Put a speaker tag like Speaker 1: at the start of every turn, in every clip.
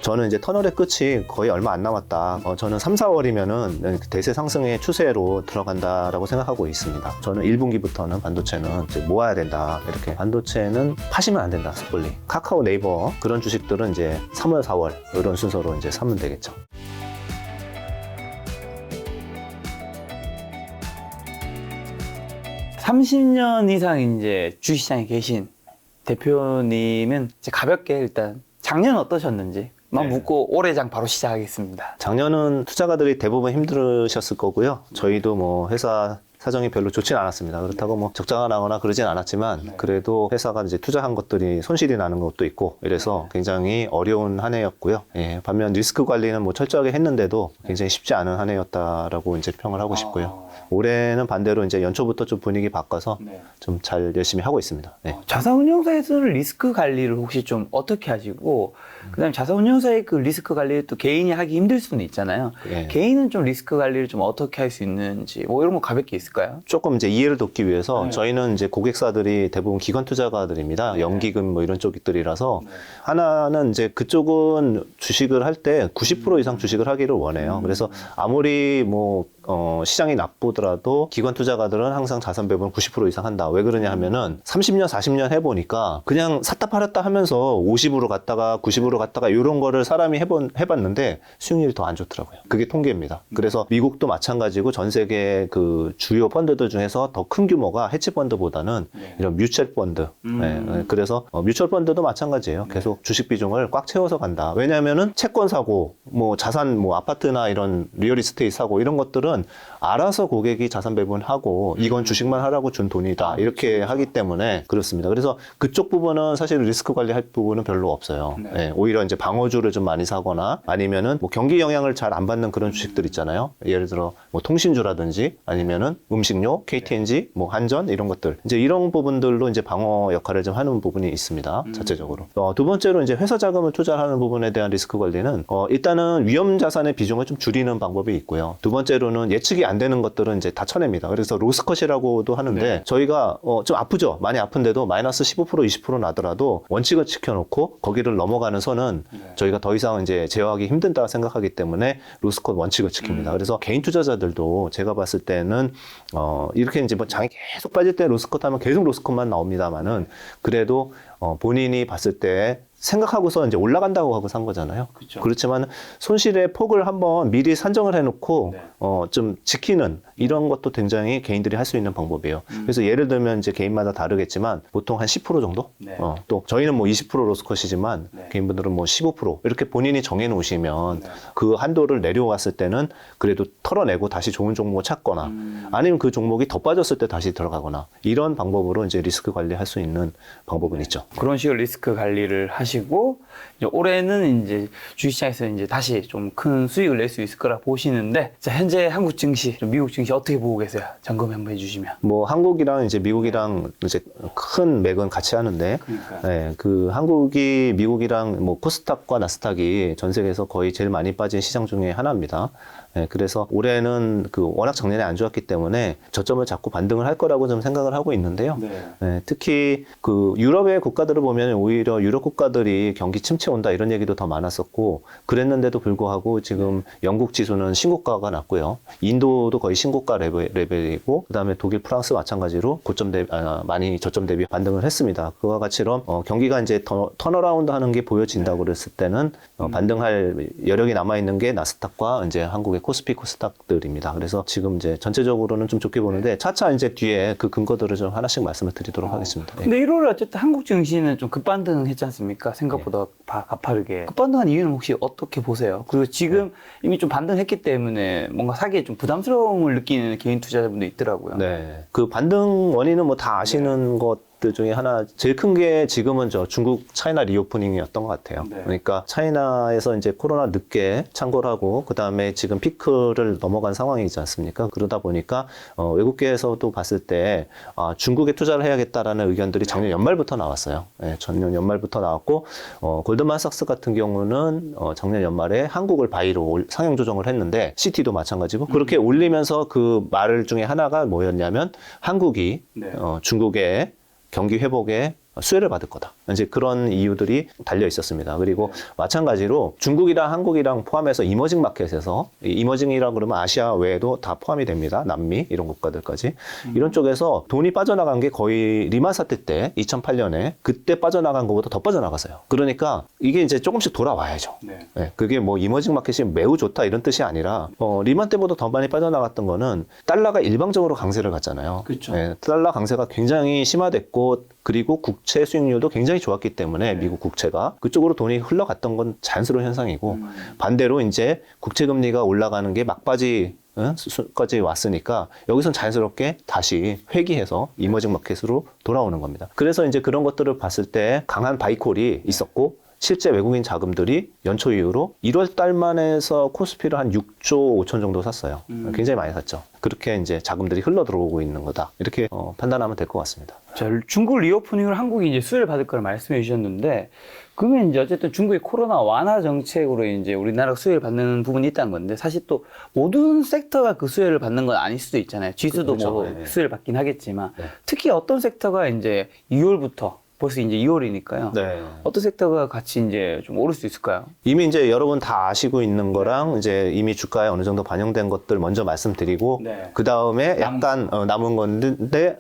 Speaker 1: 저는 이제 터널의 끝이 거의 얼마 안 남았다. 저는 3, 4월이면은 대세 상승의 추세로 들어간다라고 생각하고 있습니다. 저는 1분기부터는 반도체는 이제 모아야 된다. 이렇게 반도체는 파시면 안 된다. 섣불리. 카카오, 네이버 그런 주식들은 이제 3월, 4월 이런 순서로 이제 사면 되겠죠.
Speaker 2: (30년) 이상 이제 주식시장에 계신 대표님은 이제 가볍게 일단 작년 어떠셨는지 막 묻고 올해 장 바로 시작하겠습니다.
Speaker 1: 작년은 투자가들이 대부분 힘들으셨을 거고요. 저희도 뭐 회사 사정이 별로 좋진 않았습니다. 그렇다고 뭐 적자가 나거나 그러진 않았지만 그래도 회사가 이제 투자한 것들이 손실이 나는 것도 있고 이래서 굉장히 어려운 한 해였고요. 예, 반면 리스크 관리는 뭐 철저하게 했는데도 굉장히 쉽지 않은 한 해였다라고 이제 평을 하고 싶고요. 올해는 반대로 이제 연초부터 좀 분위기 바꿔서 좀 잘 열심히 하고 있습니다. 네.
Speaker 2: 자산운용사에서는 리스크 관리를 혹시 좀 어떻게 하시고 그다음에 자산운용사의 그 리스크 관리를 또 개인이 하기 힘들 수는 있잖아요.
Speaker 1: 예.
Speaker 2: 개인은 좀 리스크 관리를 좀 어떻게 할 수 있는지 뭐 이런 거 가볍게 있을까요?
Speaker 1: 조금 이제 이해를 돕기 위해서 저희는 이제 고객사들이 대부분 기관 투자가들입니다. 연기금 뭐 이런 쪽들이라서 하나는 이제 그쪽은 주식을 할 때 90% 이상 주식을 하기를 원해요. 그래서 아무리 뭐 시장이 나쁘더라도 기관 투자가들은 항상 자산 배분 90% 이상 한다. 왜 그러냐 하면은 30년, 40년 해보니까 그냥 샀다 팔았다 하면서 50으로 갔다가 90으로 갔다가 이런 거를 사람이 해봤는데 수익률이 더 안 좋더라고요. 그게 통계입니다. 그래서 미국도 마찬가지고 전 세계 그 주요 펀드들 중에서 더 큰 규모가 헤지 펀드보다는 이런 뮤추얼 펀드. 네. 그래서 뮤추얼 펀드도 마찬가지예요. 계속 주식 비중을 꽉 채워서 간다. 왜냐하면은 채권 사고, 뭐 자산, 뭐 아파트나 이런 리얼 이스테이트 사고 이런 것들은 알아서 고객이 자산 배분하고 이건 주식만 하라고 준 돈이다. 이렇게 하기 때문에 그렇습니다. 그래서 그쪽 부분은 사실 리스크 관리할 부분은 별로 없어요. 네, 오히려 이제 방어주를 좀 많이 사거나 아니면은 뭐 경기 영향을 잘 안 받는 그런 주식들 있잖아요. 예를 들어 뭐 통신주라든지 아니면은 음식료, KTNG, 뭐 한전 이런 것들 이제 이런 부분들로 이제 방어 역할을 좀 하는 부분이 있습니다. 자체적으로. 두 번째로 이제 회사 자금을 투자하는 부분에 대한 리스크 관리는 일단은 위험 자산의 비중을 좀 줄이는 방법이 있고요. 두 번째로는 예측이 안 되는 것들은 이제 다 쳐냅니다. 그래서 로스컷이라고도 하는데 저희가 좀 아프죠. 많이 아픈데도 마이너스 15% 20% 나더라도 원칙을 지켜놓고 거기를 넘어가는 선은 저희가 더 이상 이제 제어하기 힘든다 생각하기 때문에 로스컷 원칙을 지킵니다. 그래서 개인 투자자들도 제가 봤을 때는 이렇게 이제 뭐 장이 계속 빠질 때 로스컷 하면 계속 로스컷만 나옵니다만은 그래도 본인이 봤을 때 생각하고서 이제 올라간다고 하고 산 거잖아요. 그렇죠. 그렇지만 손실의 폭을 한번 미리 산정을 해놓고 좀 지키는 이런 것도 굉장히 개인들이 할 수 있는 방법이에요. 그래서 예를 들면 이제 개인마다 다르겠지만 보통 한 10% 정도? 또 저희는 뭐 20% 로스컷이지만 개인분들은 뭐 15% 이렇게 본인이 정해놓으시면 그 한도를 내려왔을 때는 그래도 털어내고 다시 좋은 종목을 찾거나 아니면 그 종목이 더 빠졌을 때 다시 들어가거나 이런 방법으로 이제 리스크 관리할 수 있는 방법은 있죠.
Speaker 2: 그런 식으로 리스크 관리를 하시고 이제 올해는 이제 주식시장에서 이제 다시 좀 큰 수익을 낼 수 있을 거라 보시는데 자, 현재 한국 증시, 미국 증시 어떻게 보고 계세요? 점검 한번 해주시면.
Speaker 1: 뭐 한국이랑 이제 미국이랑 이제 큰 맥은 같이 하는데, 네, 그 한국이 미국이랑 뭐 코스닥과 나스닥이 전 세계에서 거의 제일 많이 빠진 시장 중에 하나입니다. 네, 그래서 올해는 그 워낙 작년에 안 좋았기 때문에 저점을 잡고 반등을 할 거라고 좀 생각을 하고 있는데요. 네, 특히 그 유럽의 국가들을 보면 오히려 유럽 국가들이 경기 침체 온다 이런 얘기도 더 많았었고 그랬는데도 불구하고 지금 영국 지수는 신고가가 났고요. 인도도 거의 신고가 레벨이고 그다음에 독일, 프랑스 마찬가지로 고점 대비 많이 저점 대비 반등을 했습니다. 그와 같이럼 경기가 이제 턴어라운드 하는 게 보여진다고 그랬을 때는 반등할 여력이 남아 있는 게 나스닥과 이제 한국의 코스피 코스닥들입니다. 그래서 지금 이제 전체적으로는 좀 좋게 보는데 차차 이제 뒤에 그 근거들을 좀 하나씩 말씀을 드리도록 하겠습니다. 네.
Speaker 2: 근데 1월에 어쨌든 한국 증시는 좀 급반등했지 않습니까? 생각보다 가파르게. 급반등한 이유는 혹시 어떻게 보세요? 그리고 지금 이미 좀 반등했기 때문에 뭔가 사기에 좀 부담스러움을 느끼는 개인 투자자분도 있더라고요.
Speaker 1: 네. 그 반등 원인은 뭐 다 아시는 것 중에 하나 제일 큰 게 지금은 저 중국 차이나 리오프닝이었던 것 같아요. 그러니까 차이나에서 이제 코로나 늦게 창궐 하고 그 다음에 지금 피크를 넘어간 상황이지 않습니까? 그러다 보니까 외국계에서도 봤을 때 중국에 투자를 해야겠다라는 의견들이 작년 연말부터 나왔어요. 네, 작년 연말부터 나왔고 골드만삭스 같은 경우는 작년 연말에 한국을 바이로 상향 조정을 했는데 CT도 마찬가지고 그렇게 올리면서 그 말 중에 하나가 뭐였냐면 한국이 중국의 경기 회복에 수혜를 받을 거다. 이제 그런 이유들이 달려 있었습니다. 그리고 마찬가지로 중국이랑 한국이랑 포함해서 이머징 마켓에서, 이머징이라 그러면 아시아 외에도 다 포함이 됩니다. 남미 이런 국가들까지. 이런 쪽에서 돈이 빠져나간 게 거의 리만 사태 때 2008년에 그때 빠져나간 것보다 더 빠져나갔어요. 그러니까 이게 이제 조금씩 돌아와야죠. 네, 그게 뭐 이머징 마켓이 매우 좋다 이런 뜻이 아니라 리만 때보다 더 많이 빠져나갔던 거는 달러가 일방적으로 강세를 갔잖아요.
Speaker 2: 그렇죠.
Speaker 1: 네, 달러 강세가 굉장히 심화됐고 그리고 국채 수익률도 굉장히 좋았기 때문에 미국 국채가 그쪽으로 돈이 흘러갔던 건 자연스러운 현상이고 반대로 이제 국채 금리가 올라가는 게 막바지 까지 왔으니까 여기선 자연스럽게 다시 회귀해서 이머징 마켓으로 돌아오는 겁니다. 그래서 이제 그런 것들을 봤을 때 강한 바이콜이 있었고 실제 외국인 자금들이 연초 이후로 1월 달만 해서 코스피를 한 6조 5천 정도 샀어요. 굉장히 많이 샀죠. 그렇게 이제 자금들이 흘러 들어오고 있는 거다. 이렇게 판단하면 될 것 같습니다.
Speaker 2: 자, 중국 리오프닝으로 한국이 이제 수혜를 받을 걸 말씀해 주셨는데, 그러면 이제 어쨌든 중국의 코로나 완화 정책으로 이제 우리나라가 수혜를 받는 부분이 있다는 건데, 사실 또 모든 섹터가 그 수혜를 받는 건 아닐 수도 있잖아요. 지수도
Speaker 1: 그렇죠.
Speaker 2: 뭐
Speaker 1: 네.
Speaker 2: 수혜를 받긴 하겠지만,
Speaker 1: 네.
Speaker 2: 특히 어떤 섹터가 이제 2월부터 벌써 이제 2월이니까요.
Speaker 1: 네.
Speaker 2: 어떤 섹터가 같이 이제 좀 오를 수 있을까요?
Speaker 1: 이미 이제 여러분 다 아시고 있는 거랑 이제 이미 주가에 어느 정도 반영된 것들 먼저 말씀드리고
Speaker 2: 네.
Speaker 1: 그 다음에 약간 남은 건데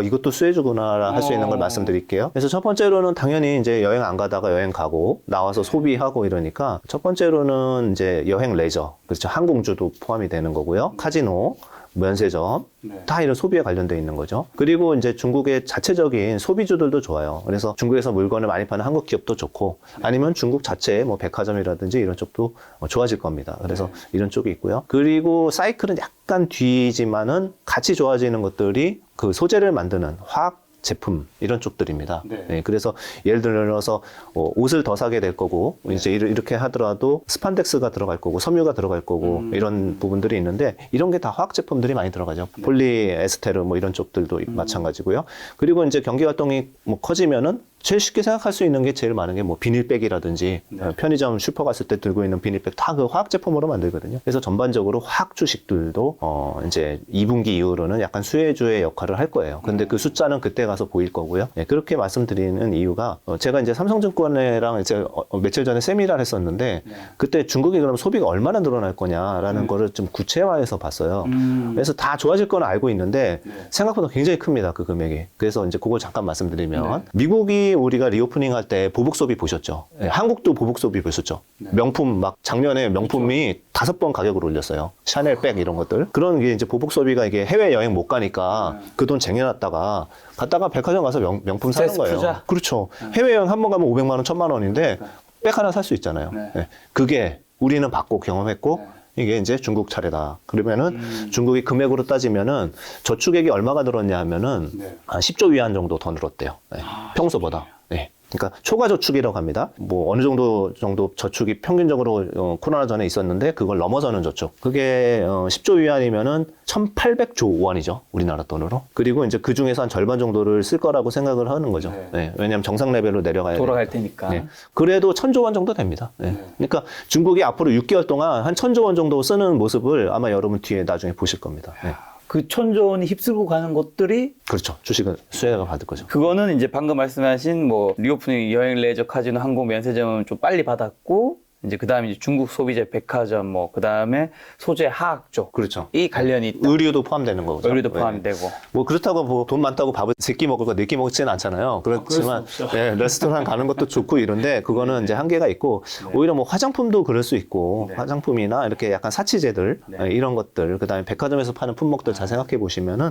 Speaker 1: 이것도 수혜주구나 할 수 있는 걸 말씀드릴게요. 그래서 첫 번째로는 당연히 이제 여행 안 가다가 여행 가고 나와서 소비하고 이러니까 첫 번째로는 이제 여행 레저, 그렇죠. 항공주도 포함이 되는 거고요. 카지노, 면세점 다 이런 소비에 관련돼 있는 거죠. 그리고 이제 중국의 자체적인 소비주들도 좋아요. 그래서 중국에서 물건을 많이 파는 한국 기업도 좋고 아니면 중국 자체의 뭐 백화점이라든지 이런 쪽도 좋아질 겁니다. 그래서 이런 쪽이 있고요. 그리고 사이클은 약간 뒤지만은 같이 좋아지는 것들이 그 소재를 만드는 화학 제품 이런 쪽들입니다. 네, 그래서 예를 들어서 옷을 더 사게 될 거고 이제 이렇게 하더라도 스판덱스가 들어갈 거고 섬유가 들어갈 거고 이런 부분들이 있는데 이런 게 다 화학 제품들이 많이 들어가죠. 폴리에스테르 뭐 이런 쪽들도 마찬가지고요. 그리고 이제 경기 활동이 뭐 커지면은 제일 쉽게 생각할 수 있는 게 제일 많은 게 뭐 비닐백이라든지 편의점 슈퍼 갔을 때 들고 있는 비닐백 다 그 화학 제품으로 만들거든요. 그래서 전반적으로 화학 주식들도 이제 2분기 이후로는 약간 수혜주의 역할을 할 거예요. 근데 그 숫자는 그때 가서 보일 거고요. 네, 그렇게 말씀드리는 이유가 제가 이제 삼성증권이랑 이제 며칠 전에 세미나를 했었는데 그때 중국이 그럼 소비가 얼마나 늘어날 거냐라는 거를 좀 구체화해서 봤어요. 그래서 다 좋아질 건 알고 있는데 생각보다 굉장히 큽니다. 그 금액이. 그래서 이제 그걸 잠깐 말씀드리면 미국이 우리가 리오프닝 할 때 보복 소비 보셨죠? 네, 한국도 보복 소비 보셨죠? 명품 막 작년에 명품이 5번 가격을 올렸어요. 샤넬 백 이런 것들. 그런 게 이제 보복 소비가 이게 해외 여행 못 가니까 그 돈 쟁여놨다가 갔다가 백화점 가서 명품 사는 거예요.
Speaker 2: 투자.
Speaker 1: 그렇죠. 해외 여행 한 번 가면 500만 원, 1000만 원인데 백 하나 살 수 있잖아요. 네. 그게 우리는 받고 경험했고 이게 이제 중국 차례다. 그러면은 중국이 금액으로 따지면은 저축액이 얼마가 늘었냐 하면은 한 10조 위안 정도 더 늘었대요. 네. 평소보다. 네. 그러니까 초과 저축이라고 합니다. 뭐 어느 정도 저축이 평균적으로 코로나 전에 있었는데 그걸 넘어서는 저축. 그게 10조 위안이면은 1,800조 원이죠. 우리나라 돈으로. 그리고 이제 그 중에서 한 절반 정도를 쓸 거라고 생각을 하는 거죠. 네. 왜냐하면 정상 레벨로 내려가야
Speaker 2: 돌아갈
Speaker 1: 되니까.
Speaker 2: 테니까.
Speaker 1: 네. 그래도 1,000조 원 정도 됩니다. 네. 그러니까 중국이 앞으로 6개월 동안 한 1,000조 원 정도 쓰는 모습을 아마 여러분 뒤에 나중에 보실 겁니다. 네.
Speaker 2: 그 1,000조 원이 휩쓸고 가는 것들이
Speaker 1: 그렇죠. 주식은 수혜가 받을 거죠.
Speaker 2: 그거는 이제 방금 말씀하신 뭐 리오프닝 여행 레저 카지노 항공 면세점은 좀 빨리 받았고 이제 그다음에 이제 중국 소비재 백화점 뭐 그다음에 소재 화학 쪽
Speaker 1: 그렇죠.
Speaker 2: 이 관련이 있다.
Speaker 1: 의류도 포함되는 거죠.
Speaker 2: 의류도
Speaker 1: 네.
Speaker 2: 포함되고.
Speaker 1: 뭐 그렇다고 뭐 돈 많다고 밥을 3끼 먹을까 4끼 먹지는 않잖아요. 그렇지만 네, 레스토랑 가는 것도 좋고 이런데 그거는 이제 한계가 있고 오히려 뭐 화장품도 그럴 수 있고 화장품이나 이렇게 약간 사치제들 이런 것들 그다음에 백화점에서 파는 품목들 잘 생각해 보시면은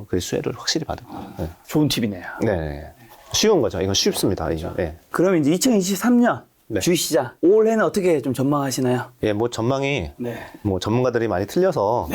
Speaker 1: 그 수혜를 확실히 받을 거예요. 네.
Speaker 2: 좋은 팁이네요.
Speaker 1: 네. 쉬운 거죠. 이건 쉽습니다. 이거. 네.
Speaker 2: 그럼 이제 2023년
Speaker 1: 네.
Speaker 2: 주식시장 올해는 어떻게 좀 전망하시나요?
Speaker 1: 예, 뭐 전망이
Speaker 2: 네.
Speaker 1: 뭐 전문가들이 많이 틀려서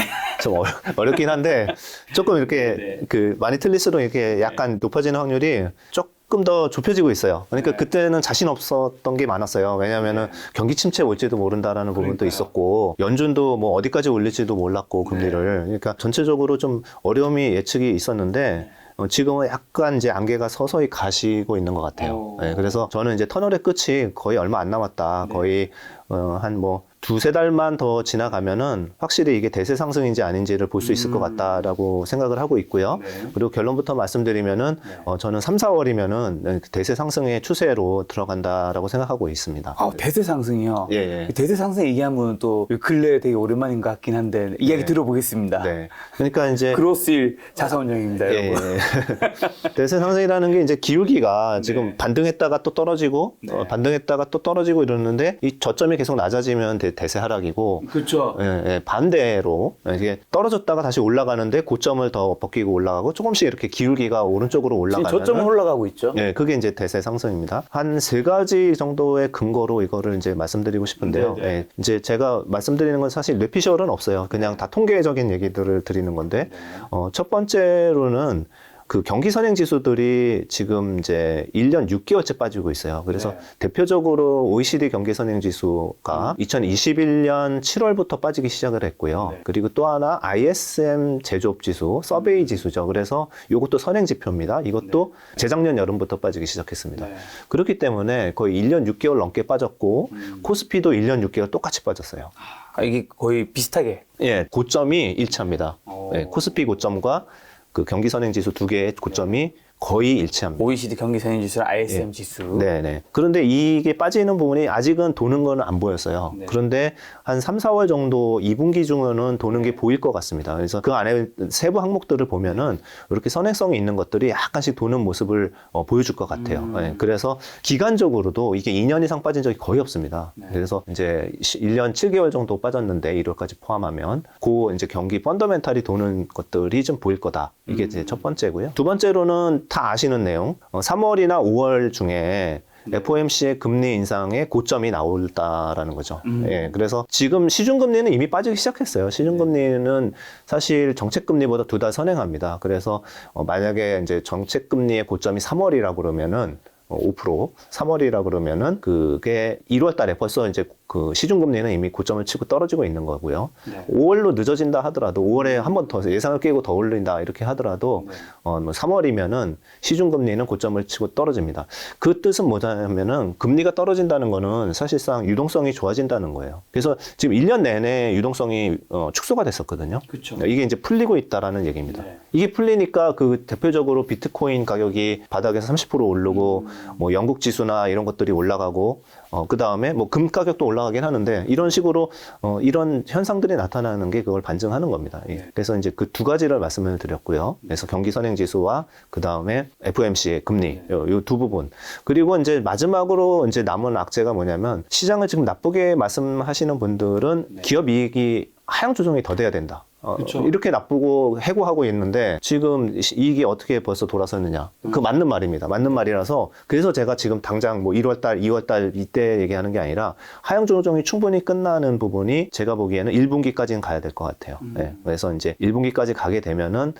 Speaker 1: 좀 어렵긴 한데 조금 이렇게 그 많이 틀릴수록 이렇게 약간 높아지는 확률이 조금 더 좁혀지고 있어요. 그러니까 그때는 자신 없었던 게 많았어요. 왜냐하면은 경기 침체 올지도 모른다라는 부분도 있었고 연준도 뭐 어디까지 올릴지도 몰랐고 금리를. 그러니까 전체적으로 좀 어려움이 예측이 있었는데 지금은 약간 이제 안개가 서서히 가시고 있는 것 같아요. 네, 그래서 저는 이제 터널의 끝이 거의 얼마 안 남았다. 거의 한 뭐 두세 달만 더 지나가면은 확실히 이게 대세 상승인지 아닌지를 볼 수 있을 것 같다라고 생각을 하고 있고요.
Speaker 2: 네.
Speaker 1: 그리고 결론부터 말씀드리면은 저는 3, 4월이면은 대세 상승의 추세로 들어간다라고 생각하고 있습니다.
Speaker 2: 아, 대세 상승이요?
Speaker 1: 예, 예.
Speaker 2: 대세 상승 얘기하면 또 근래에 되게 오랜만인 것 같긴 한데 이야기 들어보겠습니다.
Speaker 1: 네. 그러니까 이제
Speaker 2: 그로스일 자사운용입니다,
Speaker 1: 예,
Speaker 2: 여러분.
Speaker 1: 예. 대세 상승이라는 게 이제 기울기가 지금 반등했다가 또 떨어지고 반등했다가 또 떨어지고 이러는데 이 저점이 계속 낮아지면 대세 하락이고
Speaker 2: 그렇죠.
Speaker 1: 예, 예, 반대로 이게 떨어졌다가 다시 올라가는데 고점을 더 벗기고 올라가고 조금씩 이렇게 기울기가 오른쪽으로
Speaker 2: 지금
Speaker 1: 올라가면
Speaker 2: 저점은 올라가고 있죠.
Speaker 1: 예, 그게 이제 대세 상승입니다. 한 세 가지 정도의 근거로 이거를 이제 말씀드리고 싶은데요.
Speaker 2: 네네.
Speaker 1: 예, 이제 제가 말씀드리는 건 사실 뇌피셜은 없어요. 그냥 다 통계적인 얘기들을 드리는 건데, 첫 번째로는 그 경기 선행 지수들이 지금 이제 1년 6개월째 빠지고 있어요. 그래서 대표적으로 OECD 경기 선행 지수가 2021년 7월부터 빠지기 시작을 했고요. 그리고 또 하나 ISM 제조업 지수, 서베이 지수죠. 그래서 이것도 선행 지표입니다. 이것도 재작년 여름부터 빠지기 시작했습니다. 그렇기 때문에 거의 1년 6개월 넘게 빠졌고 코스피도 1년 6개월 똑같이 빠졌어요.
Speaker 2: 아, 이게 거의 비슷하게.
Speaker 1: 예, 고점이 일치합니다. 예, 코스피 고점과 그 경기 선행 지수 두 개의 고점이 거의 일치합니다.
Speaker 2: OECD 경기 선행 지수랑 ISM 지수.
Speaker 1: 네네. 그런데 이게 빠지는 부분이 아직은 도는 거는 안 보였어요. 그런데 한 3, 4월 정도 2분기 중에는 도는 게 보일 것 같습니다. 그래서 그 안에 세부 항목들을 보면은 이렇게 선행성이 있는 것들이 약간씩 도는 모습을 보여줄 것 같아요. 네. 그래서 기간적으로도 이게 2년 이상 빠진 적이 거의 없습니다. 그래서 이제 1년 7개월 정도 빠졌는데 1월까지 포함하면 그 이제 경기 펀더멘탈이 도는 것들이 좀 보일 거다. 이게 이제 첫 번째고요. 두 번째로는 다 아시는 내용. 3월이나 5월 중에 FOMC의 금리 인상의 고점이 나올다라는 거죠. 예, 그래서 지금 시중금리는 이미 빠지기 시작했어요. 시중금리는 사실 정책금리보다 2달 선행합니다. 그래서 만약에 이제 정책금리의 고점이 3월이라고 그러면은 5%, 3월이라 그러면은 그게 1월 달에 벌써 이제 그 시중금리는 이미 고점을 치고 떨어지고 있는 거고요. 5월로 늦어진다 하더라도 5월에 한 번 더 예상을 깨고 더 올린다 이렇게 하더라도 뭐 3월이면은 시중금리는 고점을 치고 떨어집니다. 그 뜻은 뭐냐면은 금리가 떨어진다는 거는 사실상 유동성이 좋아진다는 거예요. 그래서 지금 1년 내내 유동성이 축소가 됐었거든요.
Speaker 2: 그쵸.
Speaker 1: 이게 이제 풀리고 있다라는 얘기입니다. 이게 풀리니까 그 대표적으로 비트코인 가격이 바닥에서 30% 오르고 뭐 영국 지수나 이런 것들이 올라가고 그 다음에 뭐 금 가격도 올라가긴 하는데 이런 식으로 이런 현상들이 나타나는 게 그걸 반증하는 겁니다. 예. 그래서 이제 그 두 가지를 말씀을 드렸고요. 그래서 경기 선행 지수와 그 다음에 FOMC의 금리 이 두 부분. 그리고 이제 마지막으로 이제 남은 악재가 뭐냐면 시장을 지금 나쁘게 말씀하시는 분들은 기업 이익이 하향 조정이 더 돼야 된다. 이렇게 나쁘고 해고하고 있는데 지금 이익이 어떻게 벌써 돌아섰느냐. 그 맞는 말입니다. 맞는 말이라서 그래서 제가 지금 당장 뭐 1월달, 2월달 이때 얘기하는 게 아니라 하향 조정이 충분히 끝나는 부분이 제가 보기에는 1분기까지는 가야 될 것 같아요. 네. 그래서 이제 1분기까지 가게 되면은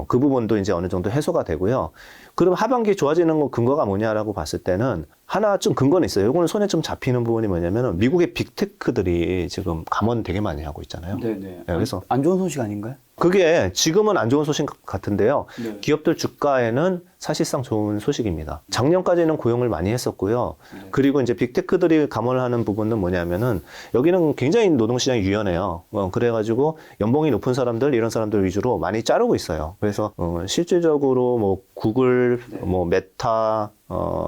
Speaker 1: 그 부분도 이제 어느 정도 해소가 되고요. 그럼 하반기 좋아지는 거 근거가 뭐냐라고 봤을 때는 하나 좀 근거는 있어요. 이거는 손에 좀 잡히는 부분이 뭐냐면은 미국의 빅테크들이 지금 감원 되게 많이 하고 있잖아요.
Speaker 2: 네네.
Speaker 1: 네, 그래서
Speaker 2: 안 좋은 소식 아닌가요?
Speaker 1: 그게 지금은 안 좋은 소식 같은데요.
Speaker 2: 네.
Speaker 1: 기업들 주가에는 사실상 좋은 소식입니다. 작년까지는 고용을 많이 했었고요. 그리고 이제 빅테크들이 감원을 하는 부분은 뭐냐면은 여기는 굉장히 노동시장이 유연해요. 그래가지고 연봉이 높은 사람들, 이런 사람들 위주로 많이 자르고 있어요. 그래서 실질적으로 뭐 구글, 뭐 메타,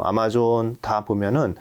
Speaker 1: 아마존 다 보면은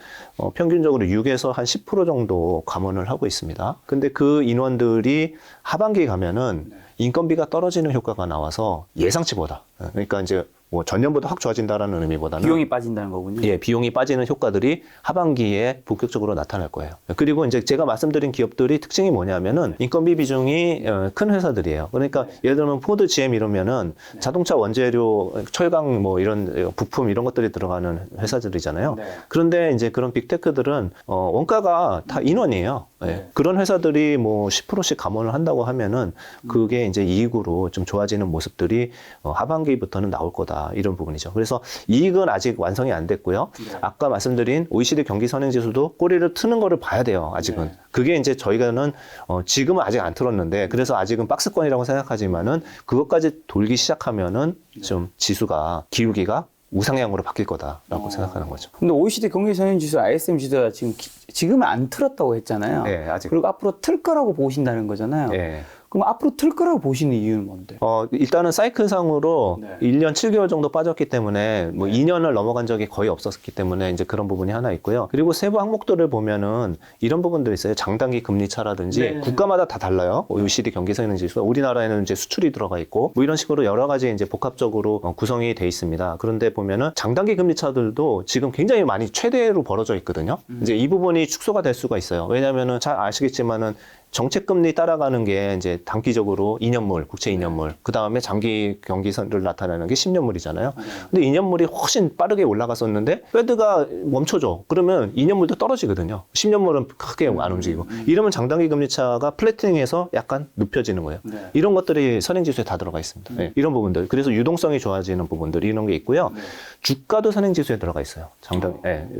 Speaker 1: 평균적으로 6에서 한 10% 정도 감원을 하고 있습니다. 근데 그 인원들이 하반기에 가면은 인건비가 떨어지는 효과가 나와서 예상치보다 그러니까 이제 뭐 전년보다 확 좋아진다라는 의미보다는
Speaker 2: 비용이 빠진다는 거군요.
Speaker 1: 예, 비용이 빠지는 효과들이 하반기에 본격적으로 나타날 거예요. 그리고 이제 제가 말씀드린 기업들이 특징이 뭐냐면은 인건비 비중이 큰 회사들이에요. 그러니까 예를 들면 포드, GM 이러면은 자동차 원재료, 철강 뭐 이런 부품 이런 것들이 들어가는 회사들이잖아요. 그런데 이제 그런 빅테크들은 원가가 다 인원이에요. 예. 그런 회사들이 뭐 10%씩 감원을 한다고 하면은 그게 이제 이익으로 좀 좋아지는 모습들이 하반기부터는 나올 거다. 이런 부분이죠. 그래서 이익은 아직 완성이 안 됐고요. 아까 말씀드린 OECD 경기 선행 지수도 꼬리를 트는 거를 봐야 돼요. 아직은. 그게 이제 저희가는 지금은 아직 안 틀었는데 그래서 아직은 박스권이라고 생각하지만은 그것까지 돌기 시작하면은 좀 지수가 기울기가 우상향으로 바뀔 거다라고 생각하는 거죠.
Speaker 2: 근데 OECD 경기 선행 지수 ISM 지수가 지금은 안 틀었다고 했잖아요.
Speaker 1: 네, 아직.
Speaker 2: 그리고 앞으로 틀 거라고 보신다는 거잖아요.
Speaker 1: 예.
Speaker 2: 그럼 앞으로 틀 거라고 보시는 이유는 뭔데?
Speaker 1: 일단은 사이클상으로
Speaker 2: 네.
Speaker 1: 1년 7개월 정도 빠졌기 때문에 뭐 2년을 넘어간 적이 거의 없었기 때문에 이제 그런 부분이 하나 있고요. 그리고 세부 항목들을 보면은 이런 부분들이 있어요. 장단기 금리 차라든지
Speaker 2: 네.
Speaker 1: 국가마다 다 달라요. OECD 경기 성능 지수. 우리나라에는 이제 수출이 들어가 있고 뭐 이런 식으로 여러 가지 이제 복합적으로 구성이 돼 있습니다. 그런데 보면은 장단기 금리 차들도 지금 굉장히 많이 최대로 벌어져 있거든요. 이제 이 부분이 축소가 될 수가 있어요. 왜냐면은 잘 아시겠지만은 정책금리 따라가는 게 이제 단기적으로 2년물, 국채 2년물, 그 다음에 장기 경기선을 나타내는 게 10년물이잖아요. 근데 2년물이 훨씬 빠르게 올라갔었는데, 페드가 멈춰줘. 그러면 2년물도 떨어지거든요. 10년물은 크게 안 움직이고. 이러면 장단기 금리차가 플래팅해서 약간 눕혀지는 거예요.
Speaker 2: 네.
Speaker 1: 이런 것들이 선행지수에 다 들어가 있습니다. 네, 이런 부분들. 그래서 유동성이 좋아지는 부분들, 이런 게 있고요. 주가도 선행지수에 들어가 있어요.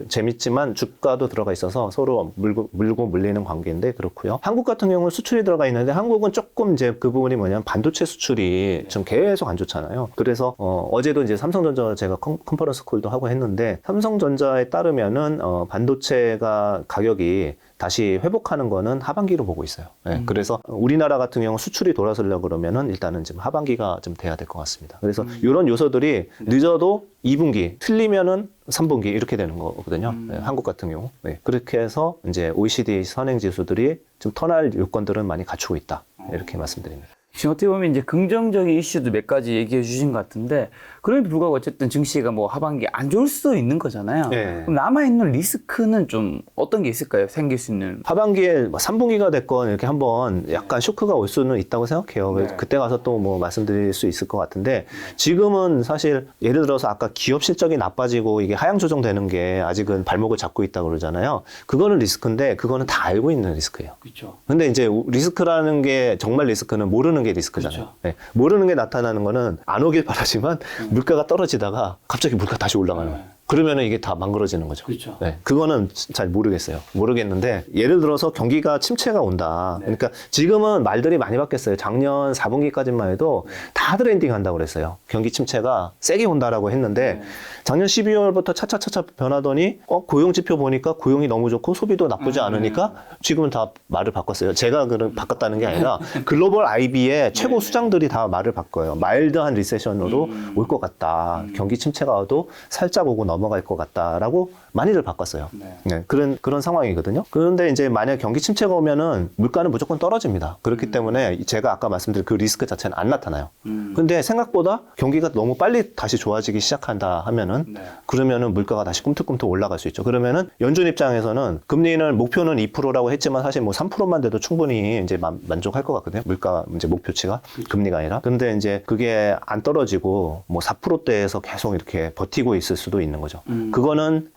Speaker 1: 재밌지만 주가도 들어가 있어서 서로 물고 물리는 관계인데 그렇고요. 한국 같은 경우는 수출이 들어가 있는데 한국은 조금 이제 그 부분이 뭐냐면 반도체 수출이 좀 계속 안 좋잖아요. 그래서 어제도 이제 삼성전자 제가 컨퍼런스 콜도 하고 했는데 삼성전자에 따르면은 반도체가 가격이 다시 회복하는 거는 하반기로 보고 있어요. 네, 그래서 우리나라 같은 경우 수출이 돌아서려고 그러면은 일단은 지금 하반기가 좀 돼야 될 것 같습니다. 그래서 이런 요소들이 늦어도 2분기, 틀리면은 3분기 이렇게 되는 거거든요. 네, 한국 같은 경우. 네, 그렇게 해서 이제 OECD 선행 지수들이 좀 턴할 요건들은 많이 갖추고 있다. 이렇게 말씀드립니다.
Speaker 2: 지금 어떻게 보면 이제 긍정적인 이슈도 몇 가지 얘기해 주신 것 같은데, 그럼에도 불구하고 어쨌든 증시가 뭐 하반기 안 좋을 수도 있는 거잖아요.
Speaker 1: 네.
Speaker 2: 그럼 남아있는 리스크는 좀 어떤 게 있을까요? 생길 수 있는.
Speaker 1: 하반기에 3분기가 됐건 이렇게 한번 약간 쇼크가 올 수는 있다고 생각해요. 그래서 그때 가서 또 뭐 말씀드릴 수 있을 것 같은데 지금은 사실 예를 들어서 아까 기업 실적이 나빠지고 이게 하향 조정되는 게 아직은 발목을 잡고 있다고 그러잖아요. 그거는 리스크인데 그거는 다 알고 있는 리스크예요.
Speaker 2: 그렇죠.
Speaker 1: 근데 이제 리스크라는 게 정말 리스크는 모르는 게 리스크잖아요.
Speaker 2: 그렇죠.
Speaker 1: 네. 모르는 게 나타나는 거는 안 오길 바라지만 물가가 떨어지다가 갑자기 물가 다시 올라가는 거예요. 그러면은 이게 다 망가져지는 거죠.
Speaker 2: 그렇죠.
Speaker 1: 네, 그거는 잘 모르겠어요. 모르겠는데 예를 들어서 경기가 침체가 온다.
Speaker 2: 네.
Speaker 1: 그러니까 지금은 말들이 많이 바뀌었어요. 작년 4분기까지만 해도 다들 엔딩 한다고 그랬어요. 경기 침체가 세게 온다라고 했는데 작년 12월부터 차차차차 변하더니 고용 지표 보니까 고용이 너무 좋고 소비도 나쁘지 않으니까 지금은 다 말을 바꿨어요. 제가 바꿨다는 게 아니라 글로벌 IB의 최고 수장들이 다 말을 바꿔요. 마일드한 리세션으로 올 것 같다. 경기 침체가 와도 살짝 오고 넘어갈 것 같다라고 많이들 바꿨어요. 네, 그런 상황이거든요. 그런데 이제 만약 경기 침체가 오면은 물가는 무조건 떨어집니다. 그렇기 때문에 제가 아까 말씀드린 그 리스크 자체는 안 나타나요. 근데 생각보다 경기가 너무 빨리 다시 좋아지기 시작한다 하면은 그러면은 물가가 다시 꿈틀꿈틀 올라갈 수 있죠. 그러면은 연준 입장에서는 금리는 목표는 2%라고 했지만 사실 뭐 3%만 돼도 충분히 이제 만족할 것 같거든요. 물가 이제 목표치가 금리가 아니라. 근데 이제 그게 안 떨어지고 뭐 4%대에서 계속 이렇게 버티고 있을 수도 있는 거죠. 그거는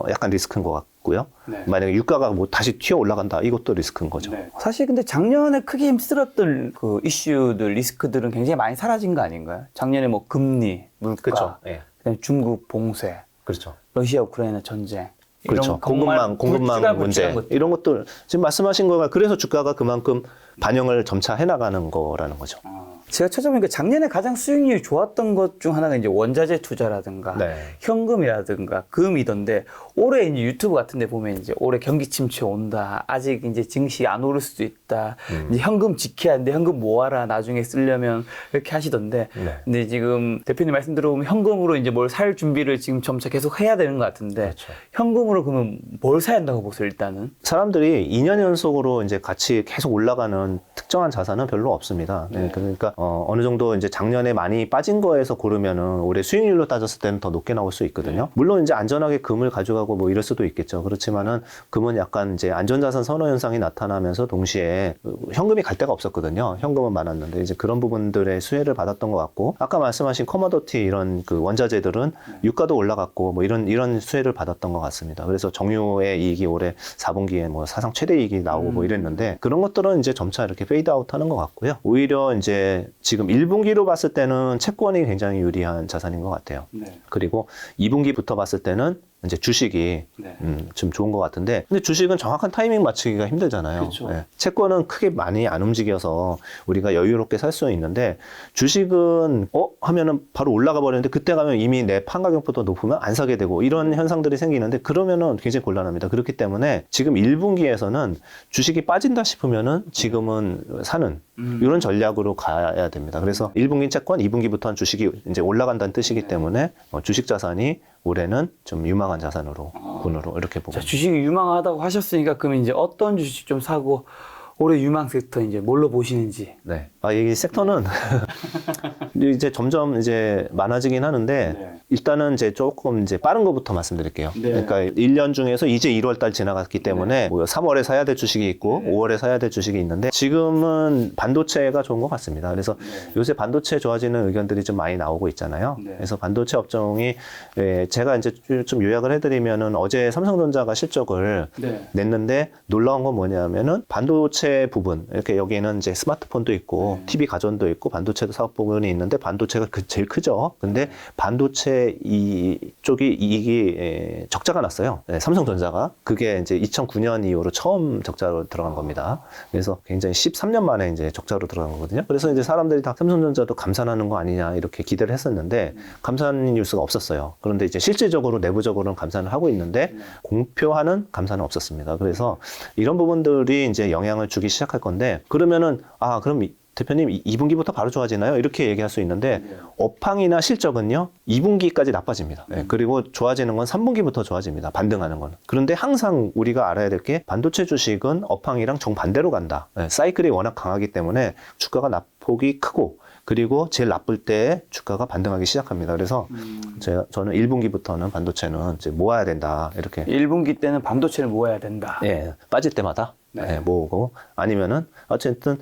Speaker 1: 약간 리스크인 것 같고요.
Speaker 2: 네.
Speaker 1: 만약에 유가가 뭐 다시 튀어 올라간다, 이것도 리스크인 거죠.
Speaker 2: 사실 근데 작년에 크게 힘쓸었던 그 이슈들, 리스크들은 굉장히 많이 사라진 거 아닌가요? 작년에 뭐 금리, 물가,
Speaker 1: 그렇죠. 예.
Speaker 2: 그다음에 중국 봉쇄,
Speaker 1: 그렇죠.
Speaker 2: 러시아 우크라이나 전쟁.
Speaker 1: 그렇죠.
Speaker 2: 정말
Speaker 1: 공급망 문제.
Speaker 2: 것들.
Speaker 1: 이런 것들, 지금 말씀하신 거가 그래서 주가가 그만큼 반영을 점차 해나가는 거라는 거죠.
Speaker 2: 제가 찾아보니까 작년에 가장 수익률이 좋았던 것 중 하나가 이제 원자재 투자라든가
Speaker 1: 네.
Speaker 2: 현금이라든가 금이던데, 올해 이제 유튜브 같은 데 보면 이제 올해 경기 침체 온다, 아직 이제 증시 안 오를 수도 있다, 이제 현금 지켜야 하는데 현금 모아라, 나중에 쓰려면, 이렇게 하시던데.
Speaker 1: 네.
Speaker 2: 근데 지금 대표님 말씀 들어보면 현금으로 이제 뭘 살 준비를 지금 점차 계속 해야 되는 것 같은데,
Speaker 1: 그렇죠.
Speaker 2: 현금으로 그러면 뭘 사야 한다고 보세요, 일단은?
Speaker 1: 사람들이 2년 연속으로 이제 같이 계속 올라가는 특정한 자산은 별로 없습니다. 네, 그러니까 어느 정도 이제 작년에 많이 빠진 거에서 고르면은 올해 수익률로 따졌을 때는 더 높게 나올 수 있거든요. 물론 이제 안전하게 금을 가져가고 뭐 이럴 수도 있겠죠. 그렇지만은 금은 약간 이제 안전자산 선호 현상이 나타나면서 동시에 현금이 갈 데가 없었거든요. 현금은 많았는데 이제 그런 부분들의 수혜를 받았던 것 같고, 아까 말씀하신 커머더티 이런 그 원자재들은 유가도 올라갔고 뭐 이런 수혜를 받았던 것 같습니다. 그래서 정유의 이익이 올해 4분기에 뭐 사상 최대 이익이 나오고 뭐 이랬는데, 그런 것들은 이제 점차 이렇게 페이드 아웃 하는 것 같고요. 오히려 이제 지금 1분기로 봤을 때는 채권이 굉장히 유리한 자산인 것 같아요. 그리고 2분기부터 봤을 때는 이제 주식이
Speaker 2: 네.
Speaker 1: 좀 좋은 것 같은데, 근데 주식은 정확한 타이밍 맞추기가 힘들잖아요.
Speaker 2: 그렇죠.
Speaker 1: 예. 채권은 크게 많이 안 움직여서 우리가 여유롭게 살 수는 있는데, 주식은 하면은 바로 올라가 버리는데 그때 가면 이미 내 판가격보다 높으면 안 사게 되고 이런 현상들이 생기는데, 그러면은 굉장히 곤란합니다. 그렇기 때문에 지금 1분기에서는 주식이 빠진다 싶으면은 지금은 사는 이런 전략으로 가야 됩니다. 그래서 1분기 채권, 2분기부터는 주식이 이제 올라간다는 뜻이기 때문에 주식 자산이 올해는 좀 유망한 자산으로 분으로 이렇게 보고.
Speaker 2: 자, 주식이 유망하다고 하셨으니까 그러면 이제 어떤 주식 좀 사고 올해 유망 섹터 이제 뭘로 보시는지.
Speaker 1: 네. 이 섹터는 이제 점점 이제 많아지긴 하는데,
Speaker 2: 네.
Speaker 1: 일단은 이제 조금 이제 빠른 것부터 말씀드릴게요.
Speaker 2: 네.
Speaker 1: 그러니까 1년 중에서 이제 1월 달 지나갔기 때문에 뭐 3월에 사야 될 주식이 있고 5월에 사야 될 주식이 있는데, 지금은 반도체가 좋은 것 같습니다. 그래서 요새 반도체 좋아지는 의견들이 좀 많이 나오고 있잖아요.
Speaker 2: 네.
Speaker 1: 그래서 반도체 업종이 제가 이제 좀 요약을 해드리면은, 어제 삼성전자가 실적을
Speaker 2: 네.
Speaker 1: 냈는데 놀라운 건 뭐냐면은 반도체 부분, 이렇게 여기에는 이제 스마트폰도 있고 TV 가전도 있고 반도체도 사업 부분이 있는데, 반도체가 제일 크죠. 근데 반도체 이쪽이 이익이 적자가 났어요. 네, 삼성전자가. 그게 이제 2009년 이후로 처음 적자로 들어간 겁니다. 그래서 굉장히 13년 만에 이제 적자로 들어간 거거든요. 그래서 이제 사람들이 다 삼성전자도 감산하는 거 아니냐 이렇게 기대를 했었는데, 감산 뉴스가 없었어요. 그런데 이제 실질적으로 내부적으로는 감산을 하고 있는데 공표하는 감산은 없었습니다. 그래서 이런 부분들이 이제 영향을 주기 시작할 건데, 그러면은 그럼 대표님 2분기부터 바로 좋아지나요? 이렇게 얘기할 수 있는데, 업황이나 실적은요 2분기까지 나빠집니다. 네, 그리고 좋아지는 건 3분기부터 좋아집니다. 반등하는 건. 그런데 항상 우리가 알아야 될 게, 반도체 주식은 업황이랑 정반대로 간다. 네, 사이클이 워낙 강하기 때문에 주가가 낙폭이 크고, 그리고 제일 나쁠 때 주가가 반등하기 시작합니다. 그래서 저는 1분기부터는 반도체는 이제 모아야 된다. 이렇게.
Speaker 2: 1분기 때는 반도체를 모아야 된다.
Speaker 1: 예, 빠질 때마다 모으고, 아니면은 어쨌든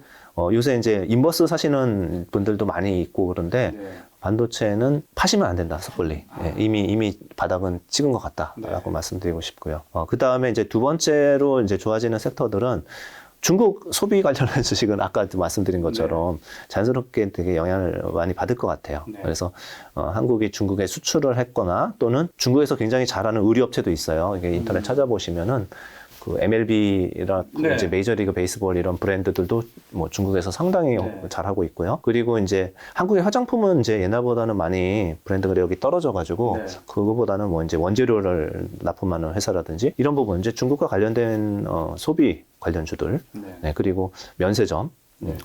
Speaker 1: 요새 이제 인버스 사시는 분들도 많이 있고 그런데, 반도체는 파시면 안 된다, 섣불리. 이미 바닥은 찍은 것 같다라고 말씀드리고 싶고요. 그 다음에 이제 두 번째로 이제 좋아지는 섹터들은, 중국 소비 관련한 주식은 아까 말씀드린 것처럼 자연스럽게 되게 영향을 많이 받을 것 같아요. 그래서 한국이 중국에 수출을 했거나, 또는 중국에서 굉장히 잘하는 의류업체도 있어요. 이게 인터넷 찾아보시면은 그 MLB라 이제 메이저리그 베이스볼 이런 브랜드들도 뭐 중국에서 상당히 잘하고 있고요. 그리고 이제 한국의 화장품은 이제 옛날보다는 많이 브랜드 가격이 떨어져가지고 그거보다는 뭐 이제 원재료를 납품하는 회사라든지 이런 부분, 이제 중국과 관련된 소비 관련주들, 그리고 면세점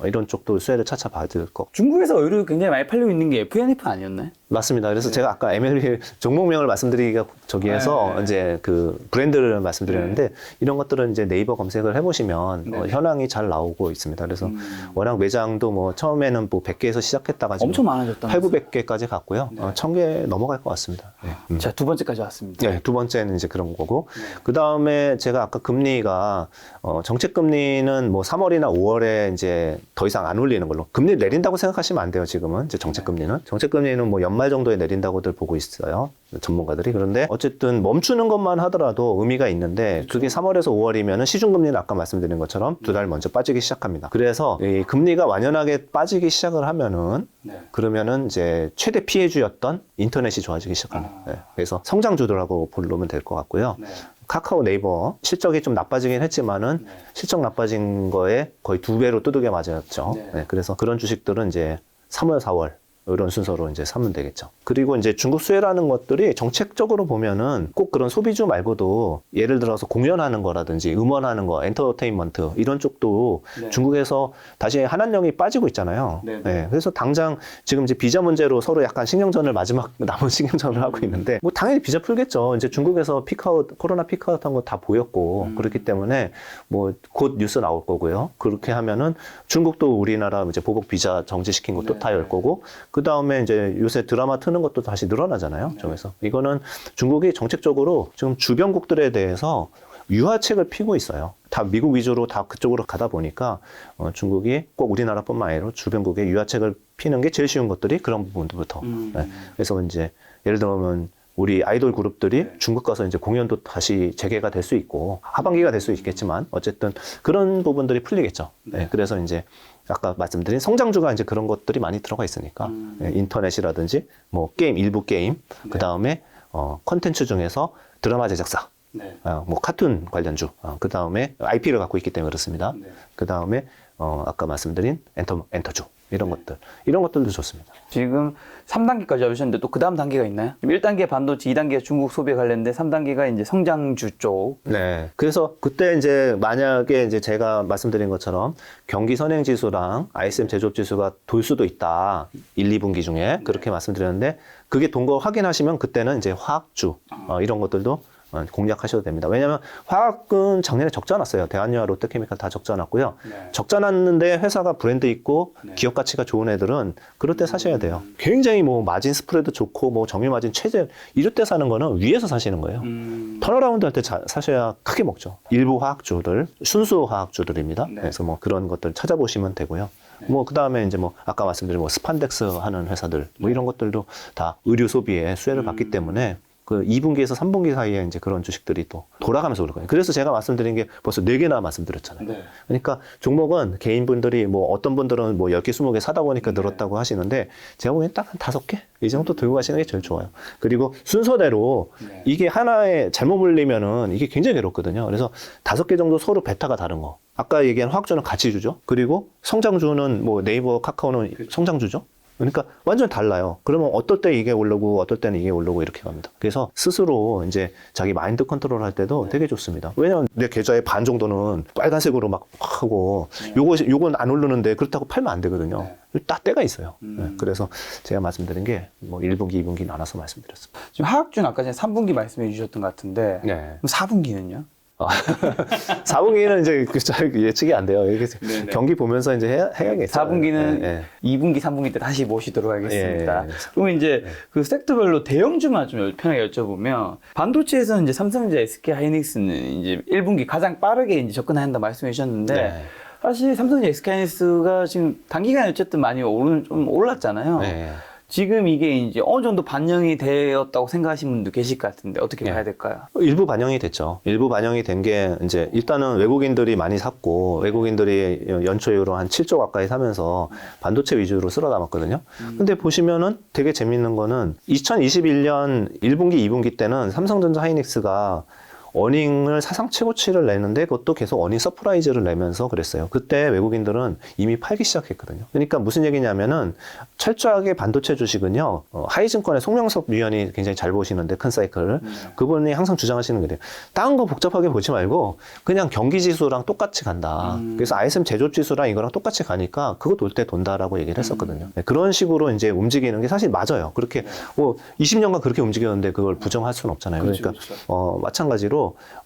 Speaker 1: 이런 쪽도 수혜를 차차 받을 거.
Speaker 2: 중국에서 의류 굉장히 많이 팔리고 있는 게 FNF 아니었나요?
Speaker 1: 맞습니다. 그래서 제가 아까 MLB 종목명을 말씀드리기가 저기에서 이제 그 브랜드를 말씀드렸는데, 이런 것들은 이제 네이버 검색을 해보시면 현황이 잘 나오고 있습니다. 그래서 워낙 매장도 뭐 처음에는 뭐 100개에서 시작했다가 지금
Speaker 2: 엄청 많아졌다.
Speaker 1: 800~900개까지 갔고요. 1000개 넘어갈 것 같습니다.
Speaker 2: 자, 두 번째까지 왔습니다.
Speaker 1: 네, 두 번째는 이제 그런 거고, 그 다음에 제가 아까 금리가 정책 금리는 뭐 3월이나 5월에 이제 더 이상 안 올리는 걸로, 금리 내린다고 생각하시면 안 돼요. 지금은 이제 정책 금리는 뭐 연말 정도에 내린다고들 보고 있어요, 전문가들이. 그런데 어쨌든 멈추는 것만 하더라도 의미가 있는데, 그게 3월에서 5월이면은 시중금리는 아까 말씀드린 것처럼 두 달 먼저 빠지기 시작합니다. 그래서 이 금리가 완연하게 빠지기 시작을 하면은 그러면은 이제 최대 피해주였던 인터넷이 좋아지기 시작합니다. 그래서 성장주들하고 보면 될 것 같고요. 카카오, 네이버 실적이 좀 나빠지긴 했지만은 실적 나빠진 거에 거의 2배로 두들겨 맞았죠. 그래서 그런 주식들은 이제 3월, 4월 이런 순서로 이제 사면 되겠죠. 그리고 이제 중국 수혜라는 것들이 정책적으로 보면은 꼭 그런 소비주 말고도, 예를 들어서 공연하는 거라든지 음원하는 거, 엔터테인먼트 이런 쪽도 중국에서 다시 한한령이 빠지고 있잖아요. 그래서 당장 지금 이제 비자 문제로 서로 약간 신경전을, 마지막 남은 신경전을 하고 있는데, 뭐 당연히 비자 풀겠죠. 이제 중국에서 피크아웃, 코로나 피크아웃한 거 다 보였고, 그렇기 때문에 뭐 곧 뉴스 나올 거고요. 그렇게 하면은 중국도 우리나라 이제 보복 비자 정지시킨 것도 다 열 거고, 그 다음에 이제 요새 드라마 트는 것도 다시 늘어나잖아요. 그래서 이거는 중국이 정책적으로 지금 주변국들에 대해서 유화책을 피고 있어요. 다 미국 위주로 다 그쪽으로 가다 보니까 중국이 꼭 우리나라뿐만 아니라 주변국에 유화책을 피는 게 제일 쉬운 것들이 그런 부분부터. 그래서 이제 예를 들면 우리 아이돌 그룹들이 중국 가서 이제 공연도 다시 재개가 될 수 있고, 하반기가 될 수 있겠지만 어쨌든 그런 부분들이 풀리겠죠. 그래서 이제 아까 말씀드린 성장주가 이제 그런 것들이 많이 들어가 있으니까, 인터넷이라든지 뭐 게임, 일부 게임, 그 다음에 콘텐츠 중에서 드라마 제작사,
Speaker 2: 네.
Speaker 1: 뭐 카툰 관련주, 그 다음에 IP를 갖고 있기 때문에 그렇습니다.
Speaker 2: 네.
Speaker 1: 그 다음에 아까 말씀드린 엔터주 이런 것들, 이런 것들도 좋습니다.
Speaker 2: 지금 3단계까지 잡으셨는데 또 그 다음 단계가 있나요? 1단계 반도체, 2단계 중국 소비에 관련된 3단계가 이제 성장주 쪽.
Speaker 1: 네. 그래서 그때 이제 만약에 이제 제가 말씀드린 것처럼 경기 선행 지수랑 ISM 제조업 지수가 돌 수도 있다. 1, 2분기 중에 그렇게 말씀드렸는데 그게 돈 거 확인하시면 그때는 이제 화학주 이런 것들도 공략하셔도 됩니다. 왜냐하면 화학은 작년에 적자 났어요. 대한유화, 롯데케미칼 다 적자 났고요.
Speaker 2: 네.
Speaker 1: 적자 났는데 회사가 브랜드 있고
Speaker 2: 네.
Speaker 1: 기업 가치가 좋은 애들은 그럴 때 사셔야 돼요. 굉장히 뭐 마진 스프레드 좋고 뭐 정유 마진 최저 이럴 때 사는 거는 위에서 사시는 거예요. 턴어라운드 할 때 사셔야 크게 먹죠. 일부 화학주들, 순수 화학주들입니다.
Speaker 2: 네.
Speaker 1: 그래서 뭐 그런 것들 찾아보시면 되고요. 뭐 그다음에 이제 뭐 아까 말씀드린 뭐 스판덱스 하는 회사들 뭐 이런 것들도 다 의류 소비에 수혜를 받기 때문에 그 2분기에서 3분기 사이에 이제 그런 주식들이 또 돌아가면서 오를 거예요. 그래서 제가 말씀드린 게 벌써 4개나 말씀드렸잖아요.
Speaker 2: 네.
Speaker 1: 그러니까 종목은 개인분들이 뭐 어떤 분들은 뭐 10개, 20개 사다 보니까 늘었다고 하시는데 제가 보기엔 딱 한 5개? 이 정도 들고 가시는 게 제일 좋아요. 그리고 순서대로
Speaker 2: 네.
Speaker 1: 이게 하나에 잘못 물리면은 이게 굉장히 괴롭거든요. 그래서 5개 정도 서로 베타가 다른 거. 아까 얘기한 화학주는 가치주죠. 그리고 성장주는 뭐 네이버, 카카오는 성장주죠. 그러니까 완전 달라요. 그러면 어떨 때 이게 오르고 어떨 때는 이게 오르고 이렇게 갑니다. 그래서 스스로 이제 자기 마인드 컨트롤 할 때도 되게 좋습니다. 왜냐면 내 계좌의 반 정도는 빨간색으로 막 하고 요건 안 오르는데 그렇다고 팔면 안 되거든요. 딱 때가 있어요. 네, 그래서 제가 말씀드린 게 뭐 1분기, 2분기 나눠서 말씀드렸습니다.
Speaker 2: 지금 화학주는 아까 전에 3분기 말씀해 주셨던 것 같은데
Speaker 1: 네.
Speaker 2: 그럼 4분기는요?
Speaker 1: 4분기는 이제 잘 예측이 안 돼요. 이게
Speaker 2: 네네.
Speaker 1: 경기 보면서 이제 해야겠죠.
Speaker 2: 4분기는
Speaker 1: 네,
Speaker 2: 2분기, 3분기 때 다시 모시도록 하겠습니다.
Speaker 1: 예, 예.
Speaker 2: 그러면 이제 그 섹터별로 대형주만 좀 편하게 여쭤보면 반도체에서는 이제 삼성전자, SK 하이닉스는 이제 1분기 가장 빠르게 이제 접근한다 말씀해 주셨는데
Speaker 1: 네.
Speaker 2: 사실 삼성전자, SK 하이닉스가 지금 단기간에 어쨌든 많이 좀 올랐잖아요.
Speaker 1: 네.
Speaker 2: 지금 이게 이제 어느 정도 반영이 되었다고 생각하시는 분도 계실 것 같은데 어떻게
Speaker 1: 네.
Speaker 2: 봐야 될까요?
Speaker 1: 일부 반영이 됐죠. 일부 반영이 된 게 이제 일단은 외국인들이 많이 샀고 외국인들이 연초에 한 7조 가까이 사면서 반도체 위주로 쓸어 담았거든요. 근데 보시면은 되게 재밌는 거는 2021년 1분기, 2분기 때는 삼성전자 하이닉스가 어닝을 사상 최고치를 내는데 그것도 계속 어닝 서프라이즈를 내면서 그랬어요. 그때 외국인들은 이미 팔기 시작했거든요. 그러니까 무슨 얘기냐면은 철저하게 반도체 주식은요, 하이증권의 송명섭 위원이 굉장히 잘 보시는데 큰 사이클을 그분이 항상 주장하시는 거예요. 다른 거 복잡하게 보지 말고 그냥 경기 지수랑 똑같이 간다. 그래서 ISM 제조업 지수랑 이거랑 똑같이 가니까 그거 돌 때 돈다라고 얘기를 했었거든요. 네, 그런 식으로 이제 움직이는 게 사실 맞아요. 그렇게 뭐 20년간 그렇게 움직였는데 그걸 부정할 수는 없잖아요. 그러니까 마찬가지로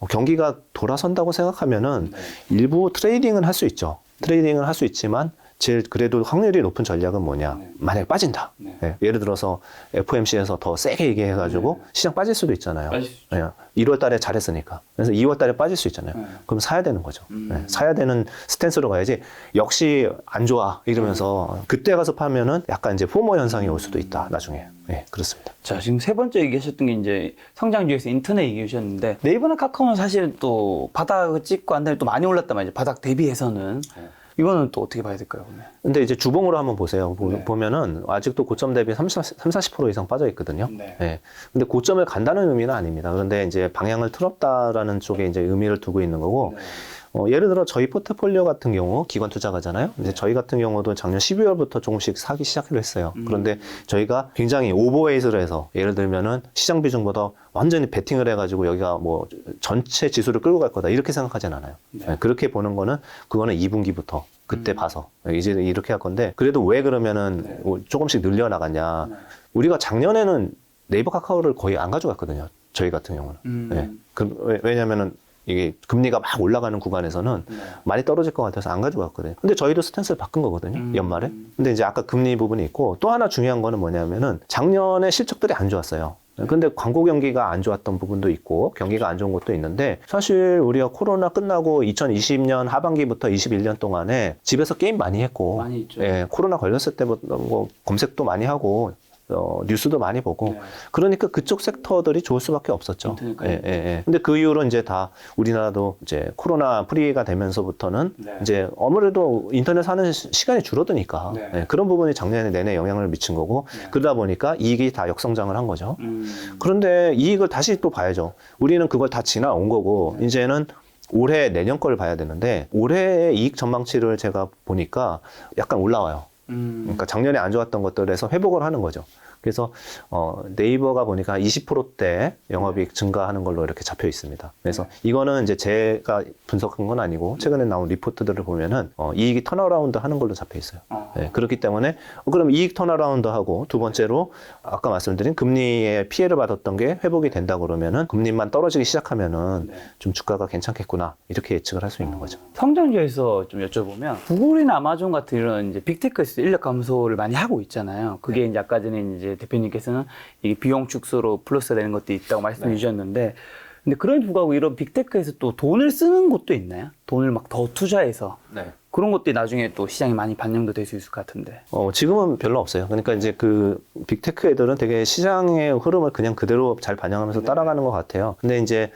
Speaker 1: 경기가 돌아선다고 생각하면은 일부 트레이딩은 할 수 있죠. 트레이딩은 할 수 있지만 제일 그래도 확률이 높은 전략은 뭐냐. 만약에 빠진다. 네, 예를 들어서 FOMC에서 더 세게 얘기해가지고 시장 빠질 수도 있잖아요.
Speaker 2: 빠질 수
Speaker 1: 네, 1월 달에 잘했으니까. 그래서 2월 달에 빠질 수 있잖아요. 그럼 사야 되는 거죠. 네, 사야 되는 스탠스로 가야지 역시 안 좋아 이러면서 그때 가서 파면은 약간 이제 포모 현상이 올 수도 있다. 나중에. 네, 그렇습니다.
Speaker 2: 자, 지금 세 번째 얘기하셨던 게 이제 성장주에서 인터넷 얘기하셨는데 네이버나 카카오는 사실 또 바닥을 찍고 한 다음에 또 많이 올랐단 말이죠. 바닥 대비해서는. 이거는 또 어떻게 봐야 될까요, 그러면?
Speaker 1: 근데 이제 주봉으로 한번 보세요.
Speaker 2: 네.
Speaker 1: 보면은 아직도 고점 대비 30-40% 이상 빠져 있거든요.
Speaker 2: 네.
Speaker 1: 네. 근데 고점을 간다는 의미는 아닙니다. 그런데 이제 방향을 틀었다라는 쪽에 이제 의미를 두고 있는 거고, 예를 들어 저희 포트폴리오 같은 경우 기관 투자가잖아요. 이제 저희 같은 경우도 작년 12월부터 조금씩 사기 시작을 했어요. 그런데 저희가 굉장히 오버웨이트를 해서 예를 들면은 시장 비중보다 완전히 베팅을 해가지고 여기가 뭐 전체 지수를 끌고 갈 거다 이렇게 생각하진 않아요. 네, 그렇게 보는 거는 그거는 2분기부터 그때 봐서 이제 이렇게 할 건데 그래도 왜 그러면은 조금씩 늘려나갔냐. 우리가 작년에는 네이버 카카오를 거의 안 가져갔거든요. 저희 같은 경우는. 네. 왜냐면은 이게 금리가 막 올라가는 구간에서는 많이 떨어질 것 같아서 안 가져갔거든요. 근데 저희도 스탠스를 바꾼 거거든요. 연말에. 근데 이제 아까 금리 부분이 있고 또 하나 중요한 거는 뭐냐면은 작년에 실적들이 안 좋았어요. 근데 광고 경기가 안 좋았던 부분도 있고 경기가 안 좋은 것도 있는데 사실 우리가 코로나 끝나고 2020년 하반기부터 21년 동안에 집에서 게임 많이 했고
Speaker 2: 많이 했죠.
Speaker 1: 예, 코로나 걸렸을 때부터 뭐 검색도 많이 하고 뉴스도 많이 보고
Speaker 2: 네.
Speaker 1: 그러니까 그쪽 섹터들이 좋을 수밖에 없었죠.
Speaker 2: 인터넷
Speaker 1: 예, 예, 예. 근데 그 이후로 이제 다 우리나라도 이제 코로나 프리가 되면서부터는
Speaker 2: 네.
Speaker 1: 이제 아무래도 인터넷 하는 시간이 줄어드니까
Speaker 2: 네.
Speaker 1: 예, 그런 부분이 작년에 내내 영향을 미친 거고
Speaker 2: 네.
Speaker 1: 그러다 보니까 이익이 다 역성장을 한 거죠.
Speaker 2: 음.
Speaker 1: 그런데 이익을 다시 또 봐야죠. 우리는 그걸 다 지나온 거고
Speaker 2: 네.
Speaker 1: 이제는 올해 내년 걸 봐야 되는데 올해의 이익 전망치를 제가 보니까 약간 올라와요. 그러니까 작년에 안 좋았던 것들에서 회복을 하는 거죠. 그래서 네이버가 보니까 20%대 영업이익 증가하는 걸로 이렇게 잡혀 있습니다. 그래서 이거는 이제 제가 분석한 건 아니고 최근에 나온 리포트들을 보면은 이익이 턴어라운드 하는 걸로 잡혀 있어요. 네, 그렇기 때문에 그럼 이익 턴어라운드 하고 두 번째로 아까 말씀드린 금리에 피해를 받았던 게 회복이 된다 그러면은 금리만 떨어지기 시작하면은 좀 주가가 괜찮겠구나 이렇게 예측을 할 수 있는 거죠.
Speaker 2: 성장주에서 좀 여쭤보면 구글이나 아마존 같은 이런 이제 빅테크에서 인력 감소를 많이 하고 있잖아요. 그게 이제 아까 전에 이제 대표님께서는 이게 비용 축소로 플러스가 되는 것도 있다고 말씀해 주셨는데, 근데 그럼에도 불구하고 이런 빅테크에서 또 돈을 쓰는 곳도 있나요? 돈을 막 더 투자해서 그런 것들이 나중에 또 시장에 많이 반영도 될 수 있을 것 같은데.
Speaker 1: 지금은 별로 없어요. 그러니까 이제 그 빅테크 애들은 되게 시장의 흐름을 그냥 그대로 잘 반영하면서 따라가는 것 같아요. 근데 이제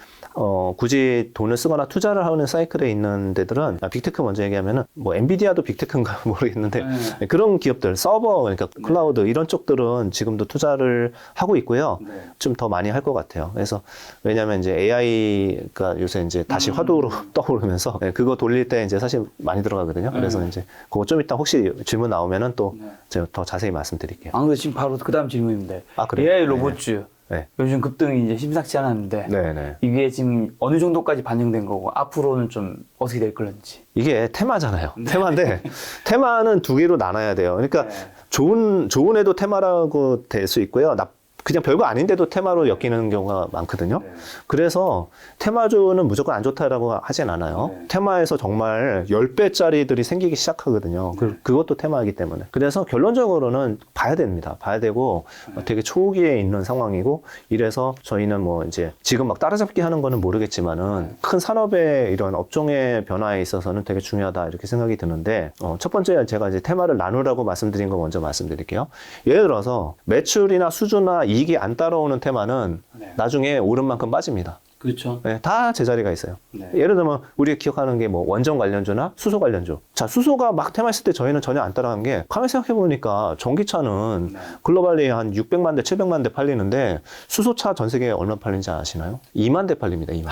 Speaker 1: 굳이 돈을 쓰거나 투자를 하는 사이클에 있는 데들은 빅테크 먼저 얘기하면은 뭐 엔비디아도 빅테크인가 모르겠는데 그런 기업들 서버 그러니까 클라우드 이런 쪽들은 지금도 투자를 하고 있고요. 좀 더 많이 할 것 같아요. 그래서 왜냐하면 이제 AI가 요새 이제 다시 화두로 떠오르면서 그거 돌릴 때 이제 사실 많이 들어가거든요. 그래서 이제 그거 좀 이따 혹시 질문 나오면은 또 제가 더 자세히 말씀드릴게요.
Speaker 2: 안 그래도 지금 바로 그 다음 질문인데.
Speaker 1: 아, 그래요?
Speaker 2: AI 로봇주.
Speaker 1: 네.
Speaker 2: 요즘 급등이 이제 심상치 않았는데.
Speaker 1: 네네.
Speaker 2: 이게 지금 어느 정도까지 반영된 거고 앞으로는 좀 어떻게 될 건지.
Speaker 1: 이게 테마잖아요. 테마인데 테마는 두 개로 나눠야 돼요. 그러니까 좋은 애도 테마라고 될 수 있고요. 그냥 별거 아닌데도 테마로 엮이는 경우가 많거든요. 그래서 테마주는 무조건 안 좋다라고 하진 않아요. 테마에서 정말 10배짜리들이 생기기 시작하거든요. 그것도 테마이기 때문에. 그래서 결론적으로는 봐야 됩니다. 봐야 되고 되게 초기에 있는 상황이고 이래서 저희는 뭐 이제 지금 막 따라잡기 하는 거는 모르겠지만은 큰 산업의 이런 업종의 변화에 있어서는 되게 중요하다 이렇게 생각이 드는데 첫 번째 제가 이제 테마를 나누라고 말씀드린 거 먼저 말씀드릴게요. 예를 들어서 매출이나 수주나 이익이 안 따라오는 테마는 나중에 오른 만큼 빠집니다.
Speaker 2: 그렇죠.
Speaker 1: 네, 다 제자리가 있어요.
Speaker 2: 네.
Speaker 1: 예를 들면 우리가 기억하는 게 뭐 원전 관련주나 수소 관련주. 자, 수소가 막 테마했을 때 저희는 전혀 안 따라간 게 가만히 생각해 보니까 전기차는 글로벌리 한 600만 대, 700만 대 팔리는데 수소차 전 세계에 얼마 팔리는지 아시나요? 2만 대 팔립니다. 2만.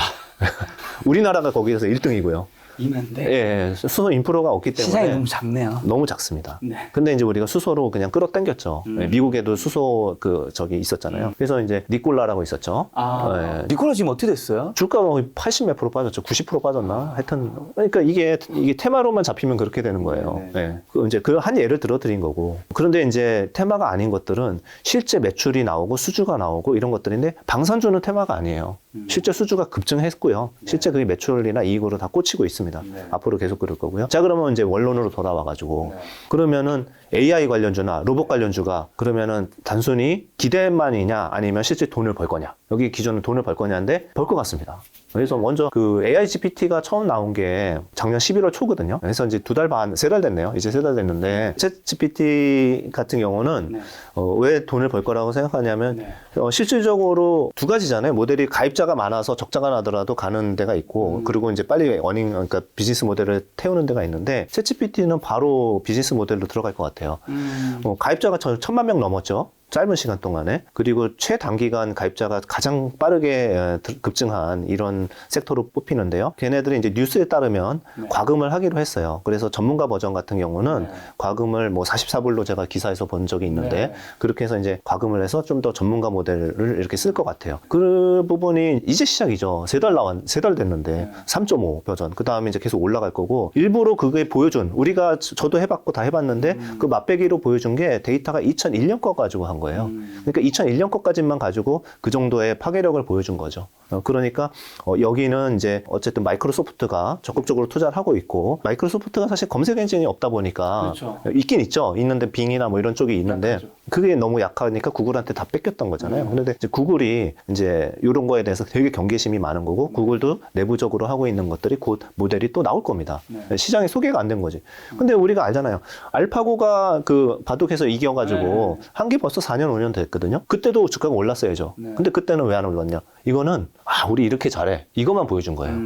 Speaker 1: 우리나라가 거기에서 1등이고요.
Speaker 2: 2만 대?
Speaker 1: 예, 수소 인프로가 없기 때문에
Speaker 2: 시장이 너무 작네요.
Speaker 1: 너무 작습니다.
Speaker 2: 네.
Speaker 1: 근데 이제 우리가 수소로 그냥 끌어당겼죠. 예, 미국에도 수소 저기 있었잖아요. 그래서 이제 니콜라라고 있었죠. 예.
Speaker 2: 니콜라 지금 어떻게 됐어요?
Speaker 1: 주가가 거의 80몇 프로 빠졌죠. 90% 빠졌나? 하여튼 그러니까 이게 테마로만 잡히면 그렇게 되는 거예요. 예. 이제 그 한 예를 들어 드린 거고. 그런데 이제 테마가 아닌 것들은 실제 매출이 나오고 수주가 나오고 이런 것들인데 방산주는 테마가 아니에요. 실제 수주가 급증했고요. 실제 그게 매출이나 이익으로 다 꽂히고 있습니다. 앞으로 계속 그럴 거고요. 자, 그러면 이제 원론으로 돌아와가지고 그러면은 AI 관련주나 로봇 관련주가 그러면은 단순히 기대만이냐 아니면 실제 돈을 벌 거냐. 여기 기존은 돈을 벌 거냐인데 벌 것 같습니다. 그래서 먼저 그 AI GPT가 처음 나온 게 작년 11월 초거든요. 그래서 이제 2달 반, 3달 됐네요. 이제 3달 됐는데 챗 GPT 같은 경우는 왜 돈을 벌 거라고 생각하냐면 실질적으로 두 가지잖아요. 모델이 가입자가 많아서 적자가 나더라도 가는 데가 있고 그리고 이제 빨리 그러니까 비즈니스 모델을 태우는 데가 있는데 챗 GPT는 바로 비즈니스 모델로 들어갈 것 같아요. 가입자가 1,000만 명 넘었죠. 짧은 시간 동안에. 그리고 최단기간 가입자가 가장 빠르게 급증한 이런 섹터로 뽑히는데요. 걔네들이 이제 뉴스에 따르면 과금을 하기로 했어요. 그래서 전문가 버전 같은 경우는 과금을 뭐 44불로 제가 기사에서 본 적이 있는데 그렇게 해서 이제 과금을 해서 좀 더 전문가 모델을 이렇게 쓸 것 같아요. 그 부분이 이제 시작이죠. 3달 됐는데 3.5 버전. 그 다음에 이제 계속 올라갈 거고 일부러 그게 보여준 우리가 저도 해봤고 다 해봤는데 그 맛배기로 보여준 게 데이터가 2001년 거 가지고 한 거예요. 그러니까 2001년 것까지만 가지고 그 정도의 파괴력을 보여준 거죠. 그러니까 여기는 이제 어쨌든 마이크로소프트가 적극적으로 투자를 하고 있고 마이크로소프트가 사실 검색 엔진이 없다 보니까 있긴 있죠. 있는데 빙이나 뭐 이런 쪽이 있는데 그게 너무 약하니까 구글한테 다 뺏겼던 거잖아요. 그런데 이제 구글이 이제 이런 거에 대해서 되게 경계심이 많은 거고 구글도 내부적으로 하고 있는 것들이 곧 모델이 또 나올 겁니다. 시장에 소개가 안 된 거지. 근데 우리가 알잖아요. 알파고가 그 바둑에서 이겨가지고 한 게 벌써 4년, 5년 됐거든요. 그때도 주가가 올랐어야죠. 근데 그때는 왜 안 올랐냐? 이거는 우리 이렇게 잘해. 이것만 보여준 거예요.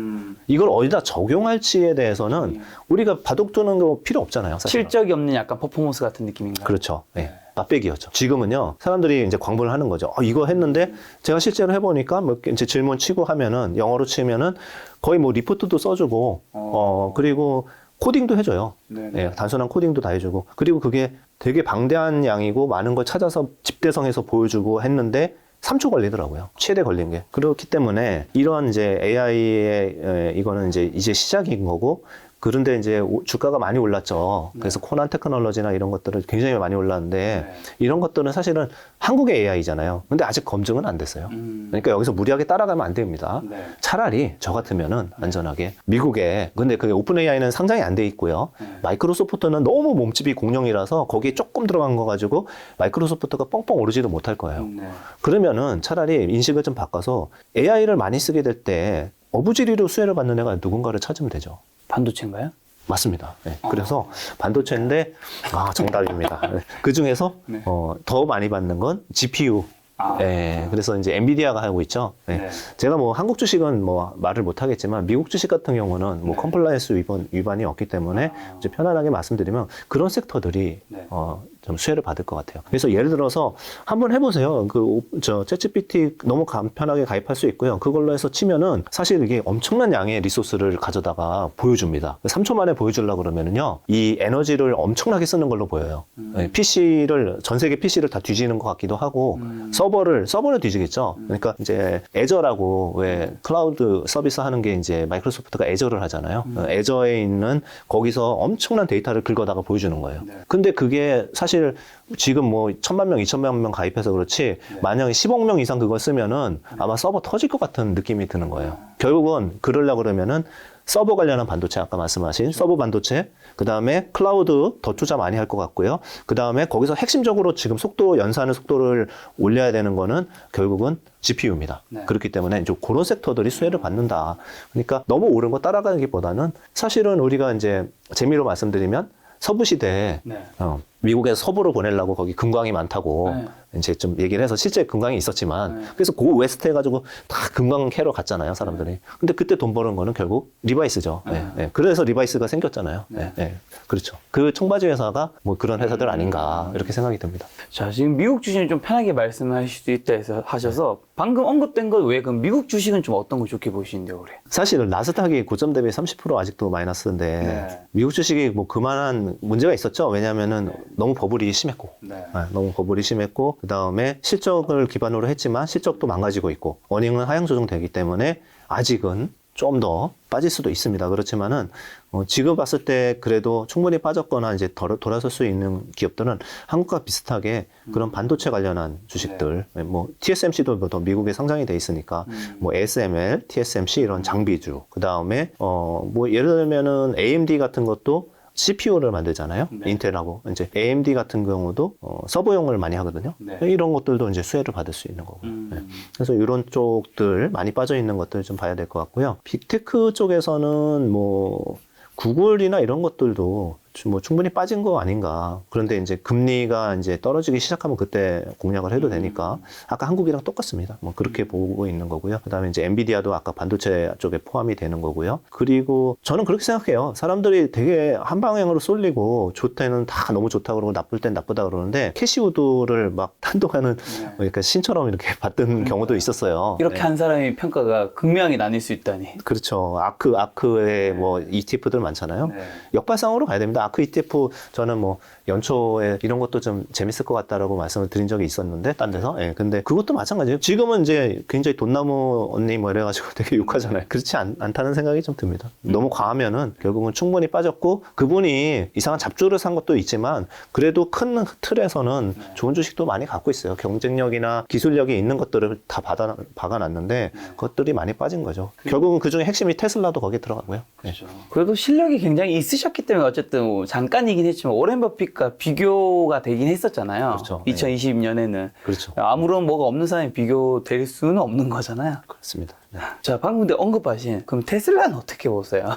Speaker 1: 이걸 어디다 적용할지에 대해서는 우리가 바둑 두는 거 필요 없잖아요. 사실은.
Speaker 2: 실적이 없는 약간 퍼포먼스 같은 느낌인가요?
Speaker 1: 그렇죠. 네. 맛배기였죠. 지금은요, 사람들이 이제 광분을 하는 거죠. 이거 했는데, 제가 실제로 해보니까, 뭐, 이제 질문 치고 하면은, 영어로 치면은, 거의 뭐, 리포트도 써주고, 그리고 코딩도 해줘요. 예, 단순한 코딩도 다 해주고. 그리고 그게 되게 방대한 양이고, 많은 걸 찾아서 집대성해서 보여주고 했는데, 3초 걸리더라고요. 최대 걸린 게. 그렇기 때문에, 이런 이제 AI의, 이거는 이제 시작인 거고, 그런데 이제 주가가 많이 올랐죠. 그래서 코난 테크놀로지나 이런 것들은 굉장히 많이 올랐는데 이런 것들은 사실은 한국의 AI잖아요. 근데 아직 검증은 안 됐어요. 그러니까 여기서 무리하게 따라가면 안 됩니다. 차라리 저 같으면은 안전하게 미국에 근데 그 오픈 AI는 상장이 안 돼 있고요. 마이크로소프트는 너무 몸집이 공룡이라서 거기에 조금 들어간 거 가지고 마이크로소프트가 뻥뻥 오르지도 못할 거예요. 그러면은 차라리 인식을 좀 바꿔서 AI를 많이 쓰게 될 때 어부지리로 수혜를 받는 애가 누군가를 찾으면 되죠.
Speaker 2: 반도체인가요?
Speaker 1: 맞습니다. 네. 그래서 반도체인데 정답입니다. 그 중에서 더 많이 받는 건 GPU. 네. 그래서 이제 엔비디아가 하고 있죠. 네. 제가 뭐 한국 주식은 뭐 말을 못 하겠지만 미국 주식 같은 경우는 뭐 컴플라이언스 위반이 없기 때문에 이제 편안하게 말씀드리면 그런 섹터들이 좀 수혜를 받을 것 같아요. 그래서 예를 들어서 한번 해보세요. 챗GPT 너무 간편하게 가입할 수 있고요. 그걸로 해서 치면은 사실 이게 엄청난 양의 리소스를 가져다가 보여줍니다. 3초 만에 보여주려고 그러면은요, 이 에너지를 엄청나게 쓰는 걸로 보여요. 전 세계 PC를 다 뒤지는 것 같기도 하고, 서버를 뒤지겠죠. 그러니까 이제 애저라고 왜 클라우드 서비스 하는 게 이제 마이크로소프트가 애저를 하잖아요. 애저에 있는 거기서 엄청난 데이터를 긁어다가 보여주는 거예요. 근데 그게 사실 지금 뭐 1,000만 명, 2,000만 명 가입해서 그렇지 만약에 10억 명 이상 그걸 쓰면은 아마 서버 터질 것 같은 느낌이 드는 거예요. 결국은 그러려고 그러면은 서버 관련한 반도체, 아까 말씀하신 서버 반도체, 그 다음에 클라우드 더 투자 많이 할 것 같고요. 그 다음에 거기서 핵심적으로 지금 연산의 속도를 올려야 되는 거는 결국은 GPU입니다. 그렇기 때문에 이제 그런 섹터들이 수혜를 받는다. 그러니까 너무 오른 거 따라가기보다는 사실은 우리가 이제 재미로 말씀드리면 서부 시대에 미국에서 서부로 보내려고 거기 금광이 많다고 이제 좀 얘기를 해서 실제 금광이 있었지만 그래서 고 웨스트 해가지고 다 금광 캐러 갔잖아요, 사람들이. 근데 그때 돈 버는 거는 결국 리바이스죠. 그래서 리바이스가 생겼잖아요. 그렇죠. 그 청바지 회사가 뭐 그런 회사들 아닌가 이렇게 생각이 듭니다.
Speaker 2: 자, 지금 미국 주식은 좀 편하게 말씀하실 수 있다 해서 하셔서 방금 언급된 것 외에 그럼 미국 주식은 좀 어떤 거 좋게 보시는데요, 올해?
Speaker 1: 사실은 나스닥이 고점 대비 30% 아직도 마이너스인데 미국 주식이 뭐 그만한 문제가 있었죠. 왜냐하면은 너무 버블이 심했고, 너무 버블이 심했고, 그 다음에 실적을 기반으로 했지만 실적도 망가지고 있고, 어닝은 하향 조정되기 때문에 아직은 좀 더 빠질 수도 있습니다. 그렇지만은 지금 봤을 때 그래도 충분히 빠졌거나 이제 돌아설 수 있는 기업들은 한국과 비슷하게 그런 반도체 관련한 주식들, 뭐 TSMC도 더 미국에 상장이 돼 있으니까 뭐 ASML, TSMC 이런 장비주, 그 다음에 뭐 예를 들면은 AMD 같은 것도 CPU를 만들잖아요. 인텔하고 이제 AMD 같은 경우도 서버용을 많이 하거든요. 이런 것들도 이제 수혜를 받을 수 있는 거고. 그래서 이런 쪽들 많이 빠져 있는 것들 좀 봐야 될 것 같고요. 빅테크 쪽에서는 뭐 구글이나 이런 것들도 뭐 충분히 빠진 거 아닌가. 그런데 이제 금리가 이제 떨어지기 시작하면 그때 공략을 해도 되니까 아까 한국이랑 똑같습니다. 뭐 그렇게 보고 있는 거고요. 그다음에 이제 엔비디아도 아까 반도체 쪽에 포함이 되는 거고요. 그리고 저는 그렇게 생각해요. 사람들이 되게 한 방향으로 쏠리고 좋을 때는 다 너무 좋다 그러고 나쁠 땐 나쁘다 그러는데 캐시우드를 막 한동안은 그러니까 신처럼 이렇게 받던 경우도 있었어요.
Speaker 2: 이렇게 한 사람의 평가가 극명하게 나뉠 수 있다니.
Speaker 1: 그렇죠. 아크의 뭐 ETF들 많잖아요. 역발상으로 가야 됩니다. 아크 ETF 저는 뭐 연초에 이런 것도 좀 재밌을 것 같다라고 말씀을 드린 적이 있었는데 딴 데서 근데 그것도 마찬가지예요. 지금은 이제 굉장히 돈나무 언니 뭐 이래가지고 되게 욕하잖아요. 그렇지 않다는 생각이 좀 듭니다. 너무 과하면은 결국은 충분히 빠졌고 그분이 이상한 잡주를 산 것도 있지만 그래도 큰 틀에서는 좋은 주식도 많이 갖고 있어요. 경쟁력이나 기술력이 있는 것들을 다 박아놨는데 그것들이 많이 빠진 거죠. 결국은 그중에 핵심이 테슬라도 거기에 들어가고요.
Speaker 2: 그래도 실력이 굉장히 있으셨기 때문에 어쨌든 뭐 잠깐이긴 했지만 오렌 버핏과 비교가 되긴 했었잖아요.
Speaker 1: 그렇죠.
Speaker 2: 2020년에는
Speaker 1: 그렇죠.
Speaker 2: 아무런 뭐가 없는 사람이 비교될 수는 없는 거잖아요.
Speaker 1: 그렇습니다. 네.
Speaker 2: 자, 방금 근데 언급하신 그럼 테슬라는 어떻게 보세요?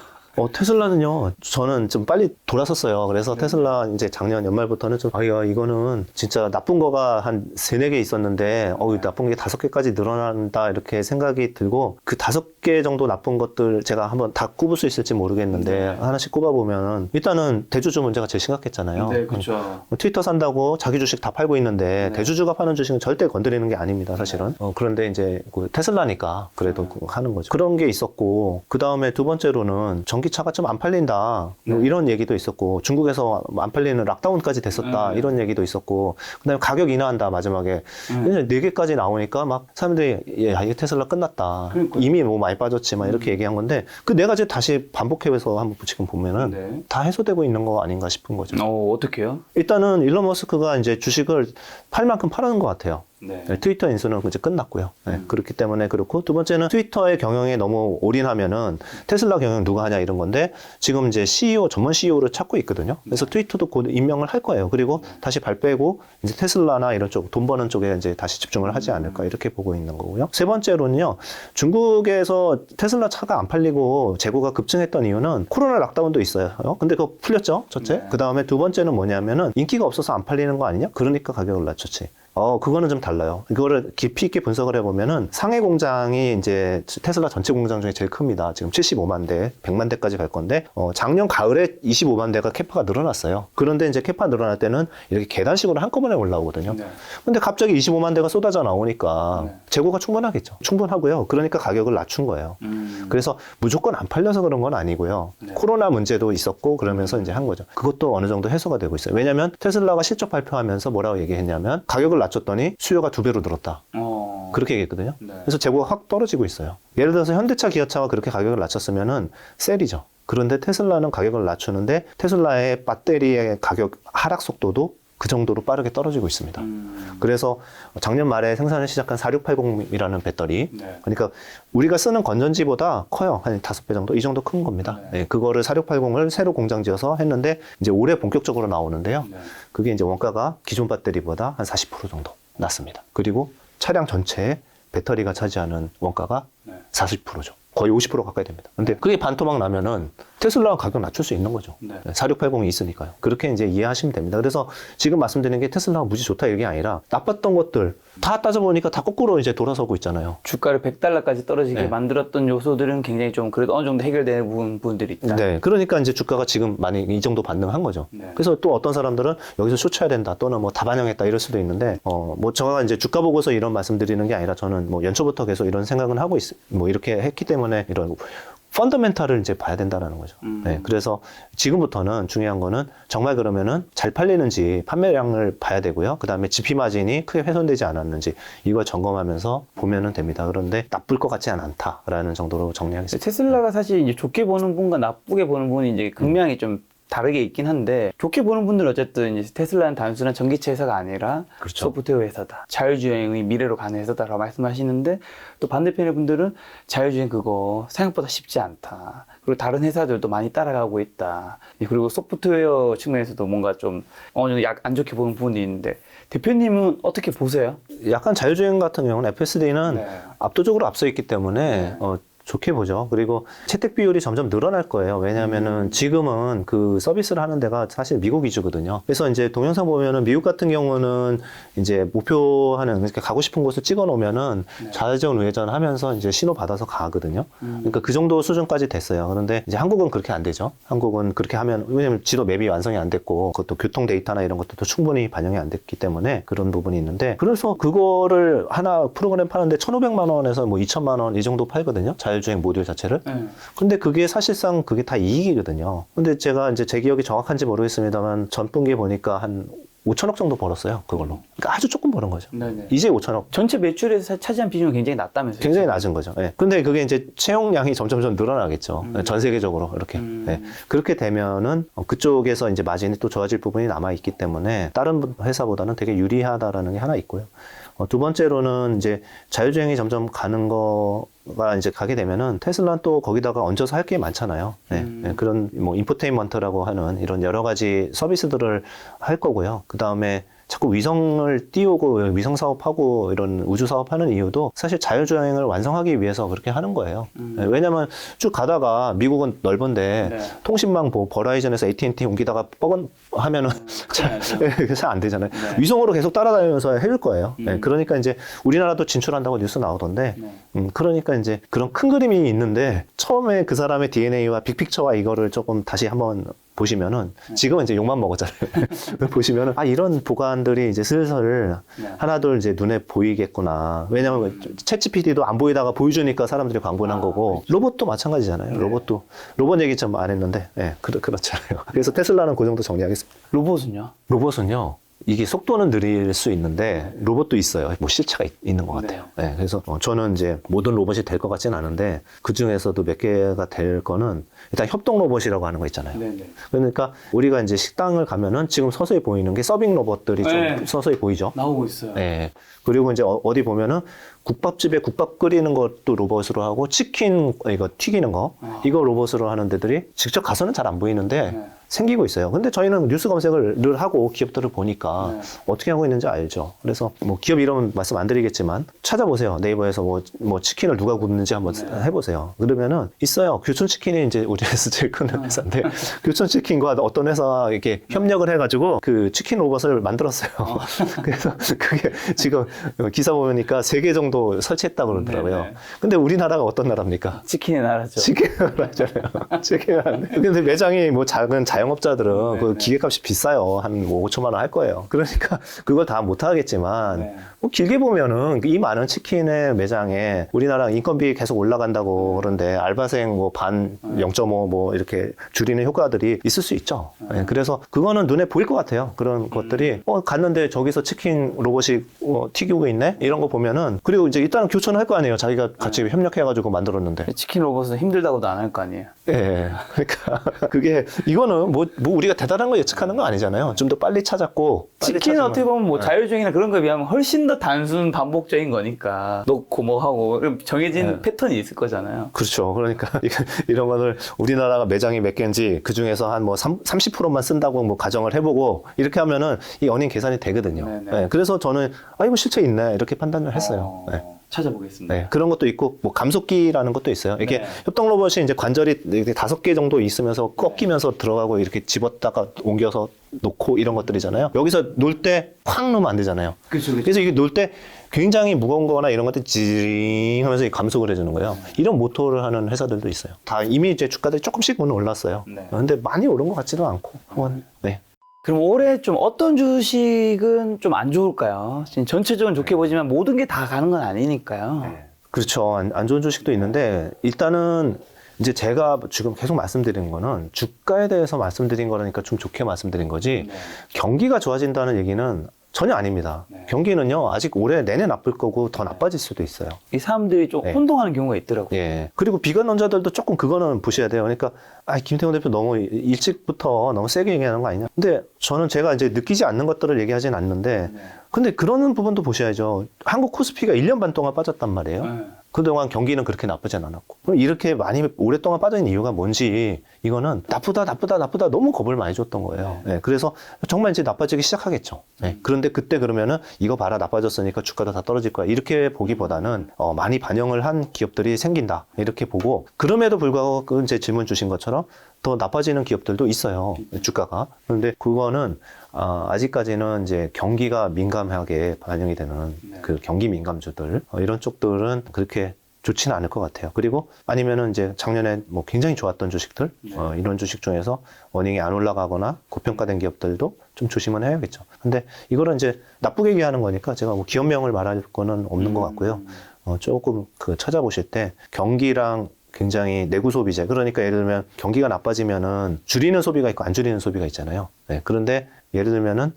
Speaker 1: 테슬라는요, 저는 좀 빨리 돌아섰어요. 그래서 테슬라 이제 작년 연말부터는 좀, 야, 이거는 진짜 나쁜 거가 한 3, 4개 있었는데, 나쁜 게 5개까지 늘어난다, 이렇게 생각이 들고, 그 5개 정도 나쁜 것들 제가 한번 다 꼽을 수 있을지 모르겠는데, 하나씩 꼽아보면은, 일단은 대주주 문제가 제일 심각했잖아요.
Speaker 2: 네, 그렇죠.
Speaker 1: 트위터 산다고 자기 주식 다 팔고 있는데, 대주주가 파는 주식은 절대 건드리는 게 아닙니다, 사실은. 그런데 이제 그 테슬라니까 그래도 그거 하는 거죠. 그런 게 있었고, 그 다음에 두 번째로는 전기차가 좀 안 팔린다. 뭐 이런 얘기도 있었고, 중국에서 안 팔리는 락다운까지 됐었다. 이런 얘기도 있었고, 그 다음에 가격 인하한다, 마지막에. 이제 4개까지 나오니까 막 사람들이, 야, 이게 테슬라 끝났다.
Speaker 2: 그러니까요.
Speaker 1: 이미 뭐 많이 빠졌지, 막 이렇게 얘기한 건데, 그 4가지 다시 반복해서 한번 지금 보면은
Speaker 2: 네.
Speaker 1: 다 해소되고 있는 거 아닌가 싶은 거죠.
Speaker 2: 어떻게요?
Speaker 1: 일단은 일론 머스크가 이제 주식을 팔 만큼 팔아는 것 같아요.
Speaker 2: 네.
Speaker 1: 트위터 인수는 이제 끝났고요. 그렇기 때문에 그렇고, 두 번째는 트위터의 경영에 너무 올인하면은 테슬라 경영 누가 하냐 이런 건데, 지금 이제 CEO, 전문 CEO를 찾고 있거든요. 그래서 트위터도 곧 임명을 할 거예요. 그리고 다시 발 빼고 이제 테슬라나 이런 쪽, 돈 버는 쪽에 이제 다시 집중을 하지 않을까 이렇게 보고 있는 거고요. 세 번째로는요, 중국에서 테슬라 차가 안 팔리고 재고가 급증했던 이유는 코로나 락다운도 있어요. 근데 그거 풀렸죠, 첫째. 그 다음에 두 번째는 뭐냐면은 인기가 없어서 안 팔리는 거 아니냐? 그러니까 가격을 낮췄지. 그거는 좀 달라요. 이거를 깊이 있게 분석을 해보면은 상해 공장이 이제 테슬라 전체 공장 중에 제일 큽니다. 지금 75만 대, 100만 대까지 갈 건데, 작년 가을에 25만 대가 캐파가 늘어났어요. 그런데 이제 캐파 늘어날 때는 이렇게 계단식으로 한꺼번에 올라오거든요.
Speaker 2: 네.
Speaker 1: 근데 갑자기 25만 대가 쏟아져 나오니까
Speaker 2: 네.
Speaker 1: 재고가 충분하겠죠. 충분하고요. 그러니까 가격을 낮춘 거예요. 그래서 무조건 안 팔려서 그런 건 아니고요.
Speaker 2: 네.
Speaker 1: 코로나 문제도 있었고 그러면서 이제 한 거죠. 그것도 어느 정도 해소가 되고 있어요. 왜냐하면 테슬라가 실적 발표하면서 뭐라고 얘기했냐면 가격을 낮췄더니 수요가 2배로 늘었다. 그렇게 얘기했거든요.
Speaker 2: 네.
Speaker 1: 그래서 재고가 확 떨어지고 있어요. 예를 들어서 현대차, 기아차가 그렇게 가격을 낮췄으면은 셀이죠. 그런데 테슬라는 가격을 낮추는데 테슬라의 배터리의 가격 하락 속도도 그 정도로 빠르게 떨어지고 있습니다. 그래서 작년 말에 생산을 시작한 4680이라는 배터리.
Speaker 2: 네.
Speaker 1: 그러니까 우리가 쓰는 건전지보다 커요. 한 5배 정도? 이 정도 큰 겁니다.
Speaker 2: 네.
Speaker 1: 네, 그거를 4680을 새로 공장 지어서 했는데 이제 올해 본격적으로 나오는데요.
Speaker 2: 네.
Speaker 1: 그게 이제 원가가 기존 배터리보다 한 40% 정도 낮습니다. 그리고 차량 전체에 배터리가 차지하는 원가가
Speaker 2: 네.
Speaker 1: 40%죠. 거의 50% 가까이 됩니다. 근데 그게 반토막 나면은 테슬라가 가격 낮출 수 있는 거죠.
Speaker 2: 네.
Speaker 1: 4680이 있으니까요. 그렇게 이제 이해하시면 됩니다. 그래서 지금 말씀드리는 게 테슬라가 무지 좋다 이게 아니라 나빴던 것들 다 따져보니까 다 거꾸로 이제 돌아서고 있잖아요.
Speaker 2: 주가를 100달러까지 떨어지게
Speaker 1: 네.
Speaker 2: 만들었던 요소들은 굉장히 좀 그래도 어느 정도 해결되는 부분들이 있다.
Speaker 1: 네. 그러니까 이제 주가가 지금 많이 이 정도 반등한 거죠.
Speaker 2: 네.
Speaker 1: 그래서 또 어떤 사람들은 여기서 쇼쳐야 된다 또는 뭐 다 반영했다 이럴 수도 있는데, 뭐 제가 이제 주가 보고서 이런 말씀 드리는 게 아니라 저는 뭐 연초부터 계속 이런 생각은 하고 뭐 이렇게 했기 때문에 이런 펀더멘탈을 이제 봐야 된다는 거죠. 네, 그래서 지금부터는 중요한 거는 정말 그러면은 잘 팔리는지 판매량을 봐야 되고요. 그 다음에 GP 마진이 크게 훼손되지 않았는지 이걸 점검하면서 보면은 됩니다. 그런데 나쁠 것 같지 않다라는 정도로 정리하겠습니다.
Speaker 2: 테슬라가 사실 이제 좋게 보는 분과 나쁘게 보는 분이 이제 극명히 좀 다르게 있긴 한데, 좋게 보는 분들은 어쨌든 이제 테슬라는 단순한 전기차 회사가 아니라
Speaker 1: 그렇죠.
Speaker 2: 소프트웨어 회사다, 자율주행의 미래로 가는 회사다라고 말씀하시는데, 또 반대편의 분들은 자율주행 그거 생각보다 쉽지 않다, 그리고 다른 회사들도 많이 따라가고 있다, 그리고 소프트웨어 측면에서도 뭔가 좀 어느 정도 안 좋게 보는 부분이 있는데, 대표님은 어떻게 보세요?
Speaker 1: 약간 자율주행 같은 경우는 FSD는
Speaker 2: 네.
Speaker 1: 압도적으로 앞서 있기 때문에 좋게 보죠. 그리고 채택 비율이 점점 늘어날 거예요. 왜냐하면은 지금은 그 서비스를 하는 데가 사실 미국 위주거든요. 그래서 이제 동영상 보면은 미국 같은 경우는 이제 목표하는, 그러니까 가고 싶은 곳을 찍어 놓으면은 좌회전 우회전 하면서 이제 신호 받아서 가거든요. 그러니까 그 정도 수준까지 됐어요. 그런데 이제 한국은 그렇게 안 되죠. 한국은 그렇게 하면, 왜냐면 지도 맵이 완성이 안 됐고 그것도 교통 데이터나 이런 것도 충분히 반영이 안 됐기 때문에 그런 부분이 있는데, 그래서 그거를 하나 프로그램 파는데 1,500만 원에서 뭐 2,000만 원 이 정도 팔거든요. 자율주행 모듈 자체를. 근데 그게 사실상 그게 다 이익이거든요. 근데 제가 이제 제 기억이 정확한지 모르겠습니다만 전분기에 보니까 한 5천억 정도 벌었어요. 그걸로. 그러니까 아주 조금 버는 거죠.
Speaker 2: 네네.
Speaker 1: 이제 5천억.
Speaker 2: 전체 매출에서 차지한 비중은 굉장히 낮다면서요?
Speaker 1: 굉장히 낮은 거죠. 예. 근데 그게 이제 채용량이 점점 늘어나겠죠. 전 세계적으로 이렇게. 예. 그렇게 되면은 그쪽에서 이제 마진이 또 좋아질 부분이 남아 있기 때문에 다른 회사보다는 되게 유리하다라는 게 하나 있고요. 두 번째로는 이제 자율주행이 점점 가는 거 로봇가 이제 가게 되면은 테슬라는 또 거기다가 얹어서 할 게 많잖아요. 네. 네, 그런 뭐 인포테인먼트라고 하는 이런 여러 가지 서비스들을 할 거고요. 그 다음에 자꾸 위성을 띄우고 위성 사업하고 이런 우주 사업하는 이유도 사실 자율주행을 완성하기 위해서 그렇게 하는 거예요. 네, 왜냐면 쭉 가다가 미국은 넓은데
Speaker 2: 네.
Speaker 1: 통신망 뭐 버라이즌에서 AT&T 옮기다가 뻐건 하면은 잘 안 되잖아요.
Speaker 2: 네.
Speaker 1: 위성으로 계속 따라다니면서 해줄 거예요. 네, 그러니까 이제 우리나라도 진출한다고 뉴스 나오던데,
Speaker 2: 네.
Speaker 1: 그러니까 이제 그런 큰 그림이 있는데 처음에 그 사람의 DNA와 빅픽처와 이거를 조금 다시 한번 보시면은 지금은 이제 욕만 먹었잖아요. 보시면은 이런 보관들이 이제 슬슬
Speaker 2: 네.
Speaker 1: 하나둘 이제 눈에 보이겠구나. 왜냐면 챗GPT도 안 보이다가 보여주니까 사람들이 광고한 거고 로봇도 마찬가지잖아요.
Speaker 2: 네.
Speaker 1: 로봇 얘기 좀 안 했는데 그렇잖아요. 그래서 테슬라는 그 정도 정리하겠습니다.
Speaker 2: 로봇은요?
Speaker 1: 로봇은요. 이게 속도는 느릴 수 있는데 로봇도 있어요. 뭐 실체가 있는 것 같아요. 네, 그래서 저는 이제 모든 로봇이 될 것 같지는 않은데 그 중에서도 몇 개가 될 거는 일단 협동 로봇이라고 하는 거 있잖아요.
Speaker 2: 네네.
Speaker 1: 그러니까 우리가 이제 식당을 가면은 지금 서서히 보이는 게 서빙 로봇들이
Speaker 2: 네.
Speaker 1: 좀 서서히 보이죠.
Speaker 2: 나오고 있어요.
Speaker 1: 네. 그리고 이제 어디 보면은 국밥집에 국밥 끓이는 것도 로봇으로 하고 치킨 이거 튀기는 거 이거 로봇으로 하는 데들이 직접 가서는 잘 안 보이는데
Speaker 2: 네.
Speaker 1: 생기고 있어요. 근데 저희는 뉴스 검색을 늘 하고 기업들을 보니까
Speaker 2: 네.
Speaker 1: 어떻게 하고 있는지 알죠. 그래서 뭐 기업 이름 말씀 안 드리겠지만 찾아보세요. 네이버에서 뭐 치킨을 누가 굽는지 한번 해보세요. 그러면은 있어요. 교촌치킨이 이제 우리에서 제일 큰 회사인데 교촌치킨과 어떤 회사 이렇게 협력을 해가지고 그 치킨 로봇을 만들었어요. 그래서 그게 지금 기사 보니까 3개 정도 설치했다고 그러더라고요.
Speaker 2: 네네.
Speaker 1: 근데 우리나라가 어떤 나라입니까?
Speaker 2: 치킨의 나라죠.
Speaker 1: 치킨 나라잖아요. 치킨 나라. 근데 매장이 뭐 작은 자영업자들은 그 기계값이 비싸요. 한 뭐 5천만 원 할 거예요. 그러니까 그걸 다 못 하겠지만
Speaker 2: 네.
Speaker 1: 뭐 길게 보면은 이 많은 치킨의 매장에 우리나라 인건비 계속 올라간다고 그런데 알바생 뭐 반 0.5 뭐 이렇게 줄이는 효과들이 있을 수 있죠. 네, 그래서 그거는 눈에 보일 것 같아요. 그런 것들이 갔는데 저기서 치킨 로봇이 튀기고 있네 이런 거 보면은 그리고 이제 일단은 교촌을 할 거 아니에요. 자기가 같이 협력해가지고 만들었는데.
Speaker 2: 치킨 로봇은 힘들다고도 안 할 거 아니에요.
Speaker 1: 예. 그러니까 그게 이거는 뭐 우리가 대단한 거 예측하는 거 아니잖아요. 좀 더 빨리 찾았고 빨리
Speaker 2: 치킨은
Speaker 1: 찾으면-
Speaker 2: 어떻게 보면 뭐 자율주행이나 그런 거에 비하면 훨씬 더 단순 반복적인 거니까 넣고 뭐 하고 정해진 패턴이 있을 거잖아요.
Speaker 1: 그렇죠. 그러니까 이런 거를 우리나라가 매장이 몇 개인지 그 중에서 한 뭐 30%만 쓴다고 뭐 가정을 해보고 이렇게 하면은 이 어닝 계산이 되거든요.
Speaker 2: 네네.
Speaker 1: 네, 그래서 저는 이거 실체 있네 이렇게 판단을 했어요. 네.
Speaker 2: 찾아보겠습니다.
Speaker 1: 네, 그런 것도 있고 뭐 감속기라는 것도 있어요. 이게
Speaker 2: 네.
Speaker 1: 협동 로봇이 이제 관절이 5개 정도 있으면서 꺾이면서 들어가고 이렇게 집었다가 옮겨서 놓고 이런 것들이잖아요. 여기서 놀 때 확 놓으면 안 되잖아요.
Speaker 2: 그렇죠.
Speaker 1: 그래서 이게 놀 때 굉장히 무거운 거나 이런 것들 지링 하면서 감속을 해주는 거예요. 이런 모토를 하는 회사들도 있어요. 다 이미 이제 주가들이 조금씩 오늘 올랐어요.
Speaker 2: 네.
Speaker 1: 근데 많이 오른 것 같지도 않고. 네.
Speaker 2: 그럼 올해 좀 어떤 주식은 좀 안 좋을까요? 지금 전체적으로 좋게 보지만 모든 게 다 가는 건 아니니까요.
Speaker 1: 그렇죠. 안 좋은 주식도 있는데 일단은 이제 제가 지금 계속 말씀드린 거는 주가에 대해서 말씀드린 거라니까 좀 좋게 말씀드린 거지
Speaker 2: 네.
Speaker 1: 경기가 좋아진다는 얘기는 전혀 아닙니다.
Speaker 2: 네.
Speaker 1: 경기는요 아직 올해 내내 나쁠 거고 더 나빠질 수도 있어요.
Speaker 2: 이 사람들이 좀
Speaker 1: 네.
Speaker 2: 혼동하는 경우가 있더라고요.
Speaker 1: 예. 그리고 비관론자들도 조금 그거는 보셔야 돼요. 그러니까 김태훈 대표 너무 일찍부터 너무 세게 얘기하는 거 아니냐. 근데 저는 제가 이제 느끼지 않는 것들을 얘기하진 않는데
Speaker 2: 네.
Speaker 1: 근데 그런 부분도 보셔야죠. 한국 코스피가 1년 반 동안 빠졌단 말이에요.
Speaker 2: 네.
Speaker 1: 그동안 경기는 그렇게 나쁘진 않았고. 그럼 이렇게 많이 오랫동안 빠진 이유가 뭔지 이거는 나쁘다 너무 겁을 많이 줬던 거예요. 네, 그래서 정말 이제 나빠지기 시작하겠죠. 네, 그런데 그때 그러면은 이거 봐라 나빠졌으니까 주가도 다 떨어질 거야. 이렇게 보기보다는 많이 반영을 한 기업들이 생긴다. 이렇게 보고 그럼에도 불구하고 그 이제 질문 주신 것처럼 더 나빠지는 기업들도 있어요. 주가가. 그런데 그거는 아직까지는 이제 경기가 민감하게 반영이 되는 그 경기 민감주들 이런 쪽들은 그렇게 좋지는 않을 것 같아요. 그리고 아니면은 이제 작년에 뭐 굉장히 좋았던 주식들 이런 주식 중에서 어닝이 안 올라가거나 고평가된 기업들도 좀 조심은 해야겠죠. 근데 이거는 이제 나쁘게 얘기하는 거니까 제가 뭐 기업명을 말할 거는 없는 것 같고요. 조금 그 찾아보실 때 경기랑 굉장히 내구 소비재. 그러니까 예를 들면 경기가 나빠지면은 줄이는 소비가 있고 안 줄이는 소비가 있잖아요. 네, 그런데 예를 들면은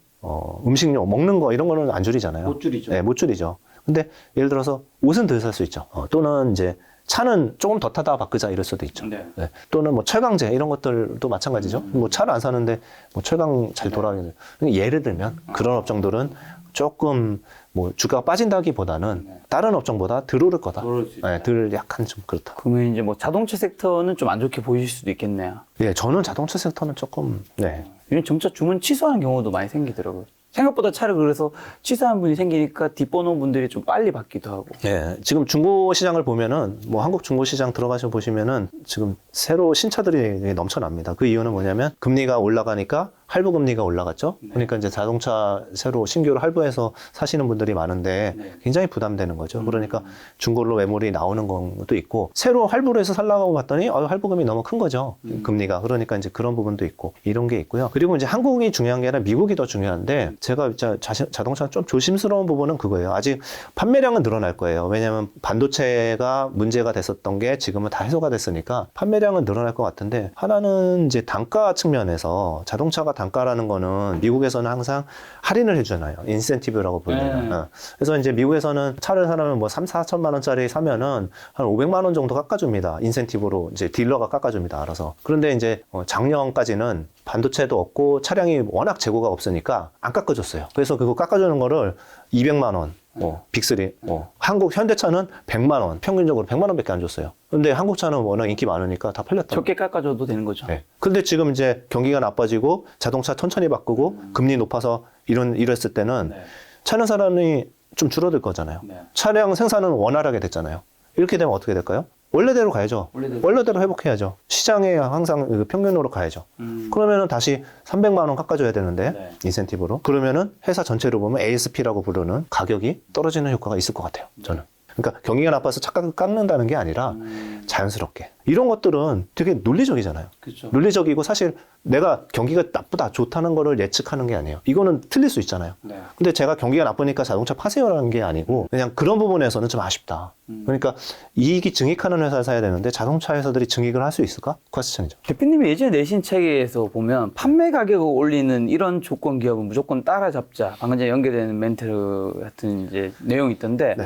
Speaker 1: 음식료 먹는 거 이런 거는 안 줄이잖아요.
Speaker 2: 못 줄이죠.
Speaker 1: 네, 못 줄이죠. 근데 예를 들어서 옷은 덜 살 수 있죠. 또는 이제 차는 조금 더 타다가 바꾸자 이럴 수도 있죠.
Speaker 2: 네.
Speaker 1: 네. 또는 뭐 철강제 이런 것들도 마찬가지죠. 뭐 차를 안 사는데 뭐 철강 잘 돌아가는. 예를 들면 그런 업종들은 조금 뭐 주가가 빠진다기보다는
Speaker 2: 네.
Speaker 1: 다른 업종보다 덜 오를 거다.
Speaker 2: 오를 수 있다.
Speaker 1: 네, 덜 약간 좀 그렇다.
Speaker 2: 그러면 이제 뭐 자동차 섹터는 좀 안 좋게 보실 수도 있겠네요.
Speaker 1: 예, 저는 자동차 섹터는 조금 네.
Speaker 2: 요즘 점차 주문 취소하는 경우도 많이 생기더라고요. 생각보다 차를 그래서 취소한 분이 생기니까 뒷번호 분들이 좀 빨리 받기도 하고.
Speaker 1: 예, 지금 중고 시장을 보면은 뭐 한국 중고 시장 들어가셔 보시면은 지금 새로 신차들이 넘쳐납니다. 그 이유는 뭐냐면 금리가 올라가니까 할부 금리가 올라갔죠.
Speaker 2: 네.
Speaker 1: 그러니까 이제 자동차 새로 신규로 할부해서 사시는 분들이 많은데
Speaker 2: 네.
Speaker 1: 굉장히 부담되는 거죠. 그러니까 중고로 매물이 나오는 것도 있고 새로 할부를 해서 살라고 봤더니 할부금이 너무 큰 거죠. 금리가. 그러니까 이제 그런 부분도 있고 이런 게 있고요. 그리고 이제 한국이 중요한 게 아니라 미국이 더 중요한데 제가 자동차 좀 조심스러운 부분은 그거예요. 아직 판매량은 늘어날 거예요. 왜냐하면 반도체가 문제가 됐었던 게 지금은 다 해소가 됐으니까 판매량은 늘어날 것 같은데 하나는 이제 단가 측면에서 자동차가 단가라는 거는 미국에서는 항상 할인을 해주잖아요. 인센티브라고 불리는.
Speaker 2: 네.
Speaker 1: 그래서 이제 미국에서는 차를 사려면 뭐 3, 4천만 원짜리 사면은 한 500만 원 정도 깎아줍니다. 인센티브로 이제 딜러가 깎아줍니다. 알아서. 그런데 이제 작년까지는 반도체도 없고 차량이 워낙 재고가 없으니까 안 깎아줬어요. 그래서 그거 깎아주는 거를 200만 원. 빅3, 한국 현대차는 100만 원, 평균적으로 100만 원밖에 안 줬어요. 근데 한국 차는 워낙 인기 많으니까 다 팔렸다.
Speaker 2: 적게 깎아줘도 되는 거죠.
Speaker 1: 네. 근데 지금 이제 경기가 나빠지고 자동차 천천히 바꾸고 금리 높아서 이랬을 때는
Speaker 2: 네.
Speaker 1: 차는 사람이 좀 줄어들 거잖아요.
Speaker 2: 네.
Speaker 1: 차량 생산은 원활하게 됐잖아요. 이렇게 되면 어떻게 될까요? 원래대로 가야죠. 원래대로 회복해야죠. 시장에 항상 그 평균으로 가야죠. 그러면은 다시 300만 원 깎아줘야 되는데
Speaker 2: 네.
Speaker 1: 인센티브로. 그러면은 회사 전체로 보면 ASP라고 부르는 가격이 떨어지는 효과가 있을 것 같아요. 저는. 그러니까 경기가 나빠서 차값을 깎는다는 게 아니라 자연스럽게. 이런 것들은 되게 논리적이잖아요.
Speaker 2: 그렇죠.
Speaker 1: 논리적이고 사실 내가 경기가 나쁘다, 좋다는 거를 예측하는 게 아니에요. 이거는 틀릴 수 있잖아요.
Speaker 2: 네.
Speaker 1: 근데 제가 경기가 나쁘니까 자동차 파세요라는 게 아니고 그냥 그런 부분에서는 좀 아쉽다. 그러니까 이익이 증익하는 회사를 사야 되는데 자동차 회사들이 증익을 할 수 있을까? 퀘스천이죠.
Speaker 2: 대표님이 예전에 내신 책에서 보면 판매 가격을 올리는 이런 조건 기업은 무조건 따라잡자. 방금 전에 연계되는 멘트 같은 이제 내용이 있던데.
Speaker 1: 네.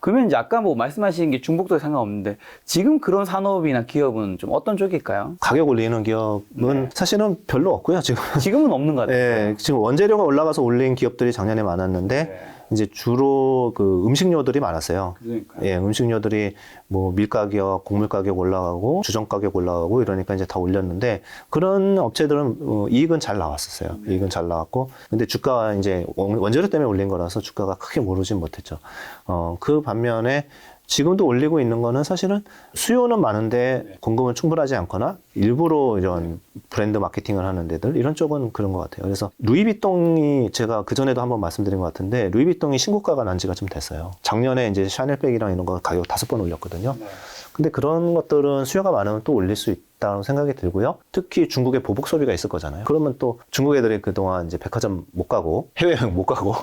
Speaker 2: 그러면 이제 아까 뭐 말씀하신 게 중복도 상관없는데 지금 그런 산업이나 기업은 좀 어떤 쪽일까요?
Speaker 1: 가격 올리는 기업은 사실은 별로 없고요, 지금.
Speaker 2: 지금은 없는 것 같아요.
Speaker 1: 예, 지금 원재료가 올라가서 올린 기업들이 작년에 많았는데
Speaker 2: 네.
Speaker 1: 이제 주로 그 음식료들이 많았어요.
Speaker 2: 그러니까요.
Speaker 1: 예, 음식료들이 뭐 밀 가격, 곡물 가격 올라가고 주정 가격 올라가고 이러니까 이제 다 올렸는데 그런 업체들은 이익은 잘 나왔었어요. 이익은 잘 나왔고 근데 주가가 이제 원재료 때문에 올린 거라서 주가가 크게 오르진 못했죠. 그 반면에 지금도 올리고 있는 거는 사실은 수요는 많은데 공급은 충분하지 않거나 일부러 이런 브랜드 마케팅을 하는 데들 이런 쪽은 그런 것 같아요. 그래서 루이비통이 제가 그전에도 한번 말씀드린 것 같은데 루이비통이 신고가가 난 지가 좀 됐어요. 작년에 이제 샤넬백이랑 이런 거 가격 5번 올렸거든요. 근데 그런 것들은 수요가 많으면 또 올릴 수 있다는 생각이 들고요. 특히 중국에 보복 소비가 있을 거잖아요. 그러면 또 중국 애들이 그동안 이제 백화점 못 가고 해외여행 못 가고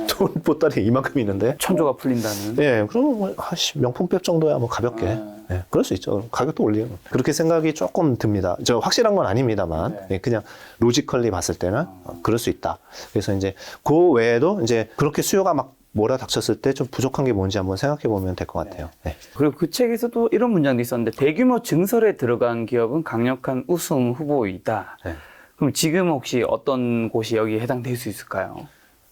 Speaker 1: 돈 보따리 이만큼 있는데
Speaker 2: 천조가 풀린다는.
Speaker 1: 예, 그러면 뭐 명품백 정도야 뭐 가볍게. 예, 그럴 수 있죠. 가격도 올리고. 그렇게 생각이 조금 듭니다. 저 확실한 건 아닙니다만, 예, 그냥 로지컬리 봤을 때는 그럴 수 있다. 그래서 이제 그 외에도 이제 그렇게 수요가 막 몰아닥쳤을 때 좀 부족한 게 뭔지 한번 생각해 보면 될 것 같아요. 네.
Speaker 2: 그리고 그 책에서도 이런 문장도 있었는데 대규모 증설에 들어간 기업은 강력한 우승 후보이다.
Speaker 1: 네.
Speaker 2: 그럼 지금 혹시 어떤 곳이 여기에 해당될 수 있을까요?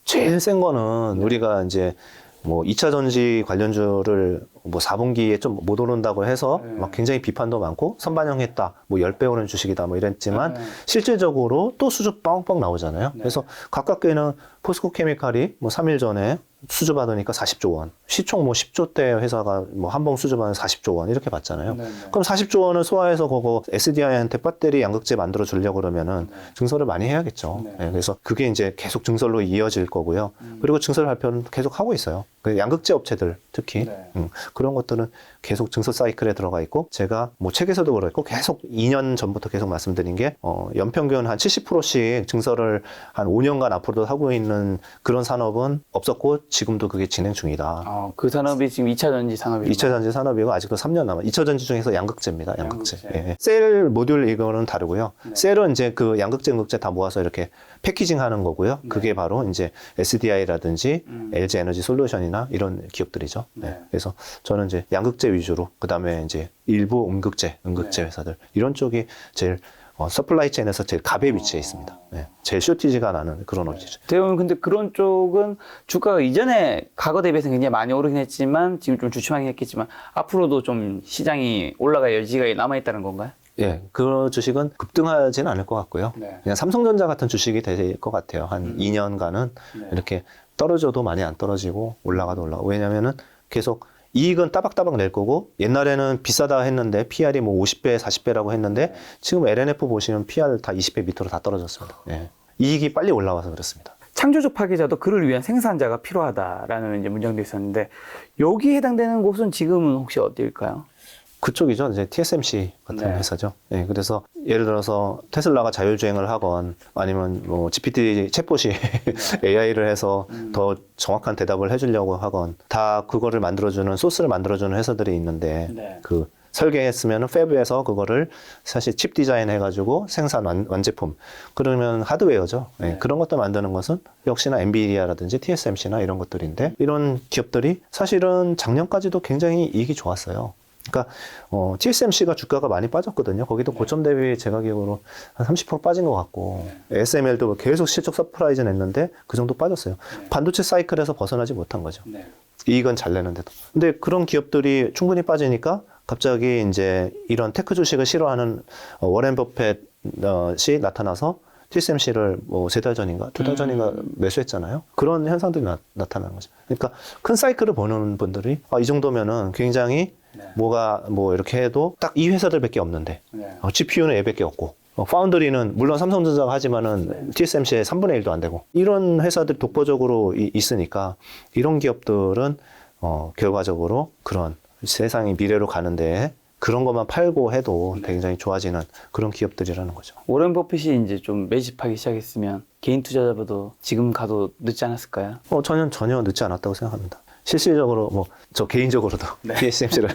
Speaker 1: 제일 센 거는 우리가 이제 뭐 2차 전지 관련주를 뭐 4분기에 좀 못 오른다고 해서 막 굉장히 비판도 많고 선반영했다. 뭐 10배 오른 주식이다. 뭐 이랬지만 실질적으로 또 수주 뻥뻥 나오잖아요. 그래서 가깝게는 포스코 케미칼이 뭐 3일 전에 수주 받으니까 40조 원. 시총 뭐 10조대 회사가 뭐 한봉 수주 받으면 40조 원 이렇게 받잖아요. 그럼 40조 원을 소화해서 그거 SDI한테 배터리 양극재 만들어 주려고 그러면은 증설을 많이 해야겠죠. 네, 그래서 그게 이제 계속 증설로 이어질 거고요. 그리고 증설 발표는 계속 하고 있어요. 그 양극재 업체들 특히 그런 것들은 계속 증설 사이클에 들어가 있고 제가 뭐 책에서도 그랬고 계속 2년 전부터 계속 말씀드린 게 연평균 한 70%씩 증설을 한 5년간 앞으로도 하고 있는 그런 산업은 없었고 지금도 그게 진행 중이다.
Speaker 2: 그 산업이 지금 2차 전지 산업이고
Speaker 1: 2차 전지 산업이고 아직도 3년 남아. 2차 전지 중에서 양극재입니다. 양극재.
Speaker 2: 양극재.
Speaker 1: 예. 셀 모듈 이거는 다르고요. 셀은 이제 그 양극재, 음극재 다 모아서 이렇게 패키징 하는 거고요. 그게 바로 이제 SDI라든지 LG 에너지 솔루션이나 이런 기업들이죠. 네. 그래서 저는 이제 양극재 위주로 그다음에 이제 일부 음극재 회사들 이런 쪽이 제일 서플라이 체인에서 제일 갑의 위치에 있습니다. 예, 제일 쇼티지가 나는 그런 업체죠.
Speaker 2: 대부분 근데 그런 쪽은 주가가 이전에 과거 대비해서 굉장히 많이 오르긴 했지만 지금 좀 주춤하긴 했겠지만 앞으로도 좀 시장이 올라갈 여지가 남아있다는 건가요?
Speaker 1: 예, 그 주식은 급등하지는 않을 것 같고요.
Speaker 2: 네.
Speaker 1: 그냥 삼성전자 같은 주식이 될 것 같아요. 한 2년간은
Speaker 2: 네.
Speaker 1: 이렇게 떨어져도 많이 안 떨어지고 올라가도 올라가고. 왜냐면은 계속 이익은 따박따박 낼 거고 옛날에는 비싸다 했는데 PR이 뭐 50배, 40배라고 했는데 지금 LNF 보시면 PR 다 20배 밑으로 다 떨어졌습니다. 예. 이익이 빨리 올라와서 그렇습니다.
Speaker 2: 창조적 파괴자도 그를 위한 생산자가 필요하다라는 이제 문장도 있었는데 여기에 해당되는 곳은 지금은 혹시 어디일까요?
Speaker 1: 그쪽이죠. 이제 TSMC 같은
Speaker 2: 네.
Speaker 1: 회사죠. 예, 그래서 예를 들어서 테슬라가 자율주행을 하건 아니면 뭐 GPT 챗봇이 AI를 해서 더 정확한 대답을 해주려고 하건 다 그거를 만들어주는 소스를 만들어주는 회사들이 있는데
Speaker 2: 네.
Speaker 1: 그 설계했으면 팹에서 그거를 사실 칩 디자인 해가지고 생산 완제품 그러면 하드웨어죠. 예,
Speaker 2: 네.
Speaker 1: 그런 것들 만드는 것은 역시나 엔비디아라든지 TSMC나 이런 것들인데 이런 기업들이 사실은 작년까지도 굉장히 이익이 좋았어요. 그러니까 TSMC가 주가가 많이 빠졌거든요. 거기도 고점 대비 제가 기억으로 한 30% 빠진 것 같고 SML도 계속 실적 서프라이즈 냈는데 그 정도 빠졌어요. 반도체 사이클에서 벗어나지 못한 거죠. 이익은 잘 내는데도. 근데 그런 기업들이 충분히 빠지니까 갑자기 이제 이런 테크 주식을 싫어하는 워렌 버펫이 나타나서 TSMC를 뭐 3달 전인가 2달 전인가 매수했잖아요. 그런 현상들이 나타나는 거죠. 그러니까 큰 사이클을 보는 분들이 이 정도면은 굉장히 뭐가 뭐 이렇게 해도 딱 이 회사들밖에 없는데 GPU는 얘밖에 없고 파운드리는 물론 삼성전자가 하지만은 TSMC의 3분의 1도 안 되고 이런 회사들이 독보적으로 있으니까 이런 기업들은 결과적으로 그런 세상이 미래로 가는데 그런 것만 팔고 해도 굉장히 좋아지는 그런 기업들이라는 거죠.
Speaker 2: 워렌 버핏이 이제 좀 매집하기 시작했으면 개인 투자자분도 지금 가도 늦지 않았을까요?
Speaker 1: 전혀 늦지 않았다고 생각합니다. 실질적으로 뭐 저 개인적으로도 TSMC를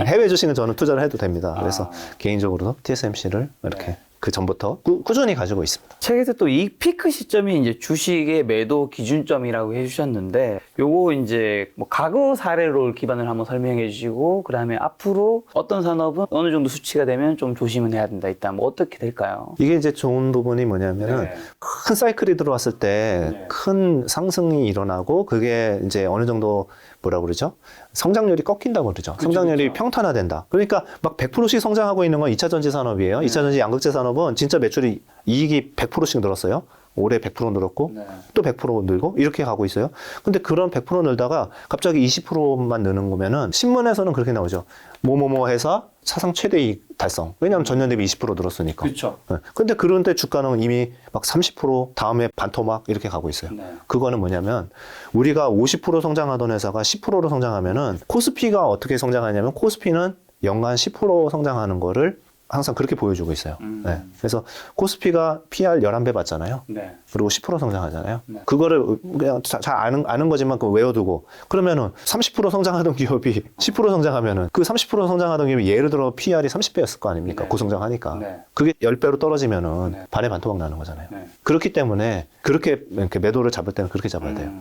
Speaker 1: 해외 주식은 저는 투자를 해도 됩니다. 그래서 개인적으로도 TSMC를 이렇게 그 전부터 꾸준히 가지고 있습니다.
Speaker 2: 책에서 또 이 피크 시점이 이제 주식의 매도 기준점이라고 해주셨는데 요거 이제 뭐 과거 사례로 기반을 한번 설명해 주시고 그다음에 앞으로 어떤 산업은 어느 정도 수치가 되면 좀 조심은 해야 된다. 일단 뭐 어떻게 될까요?
Speaker 1: 이게 이제 좋은 부분이 뭐냐면은 큰 사이클이 들어왔을 때 큰 상승이 일어나고 그게 이제 어느 정도 뭐라 그러죠? 성장률이 꺾인다고 그러죠. 성장률이 평탄화된다. 그러니까 막 100%씩 성장하고 있는 건 2차 전지 산업이에요. 2차 전지 양극재 산업은 진짜 매출이 이익이 100%씩 늘었어요. 올해 100% 늘었고 또 100% 늘고 이렇게 가고 있어요. 근데 그런 100% 늘다가 갑자기 20%만 느는 거면은 신문에서는 그렇게 나오죠. 뭐뭐뭐 회사 사상 최대 이익 달성. 왜냐하면 전년 대비 20% 늘었으니까.
Speaker 2: 그렇죠.
Speaker 1: 근데 그런데 주가는 이미 막 30% 다음에 반토막 이렇게 가고 있어요. 그거는 뭐냐면 우리가 50% 성장하던 회사가 10%로 성장하면은 코스피가 어떻게 성장하냐면 코스피는 연간 10% 성장하는 거를 항상 그렇게 보여주고 있어요. 네. 그래서 코스피가 PR 11배 받잖아요. 그리고 10% 성장하잖아요. 그거를 그냥 잘 아는 거지만 그거 외워두고 그러면은 30% 성장하던 기업이 10% 성장하면은 그 30% 성장하던 기업이 예를 들어 PR이 30배였을 거 아닙니까? 고성장하니까. 그게 10배로 떨어지면은 반의 반토막 나는 거잖아요. 그렇기 때문에 그렇게 이렇게 매도를 잡을 때는 그렇게 잡아야 돼요.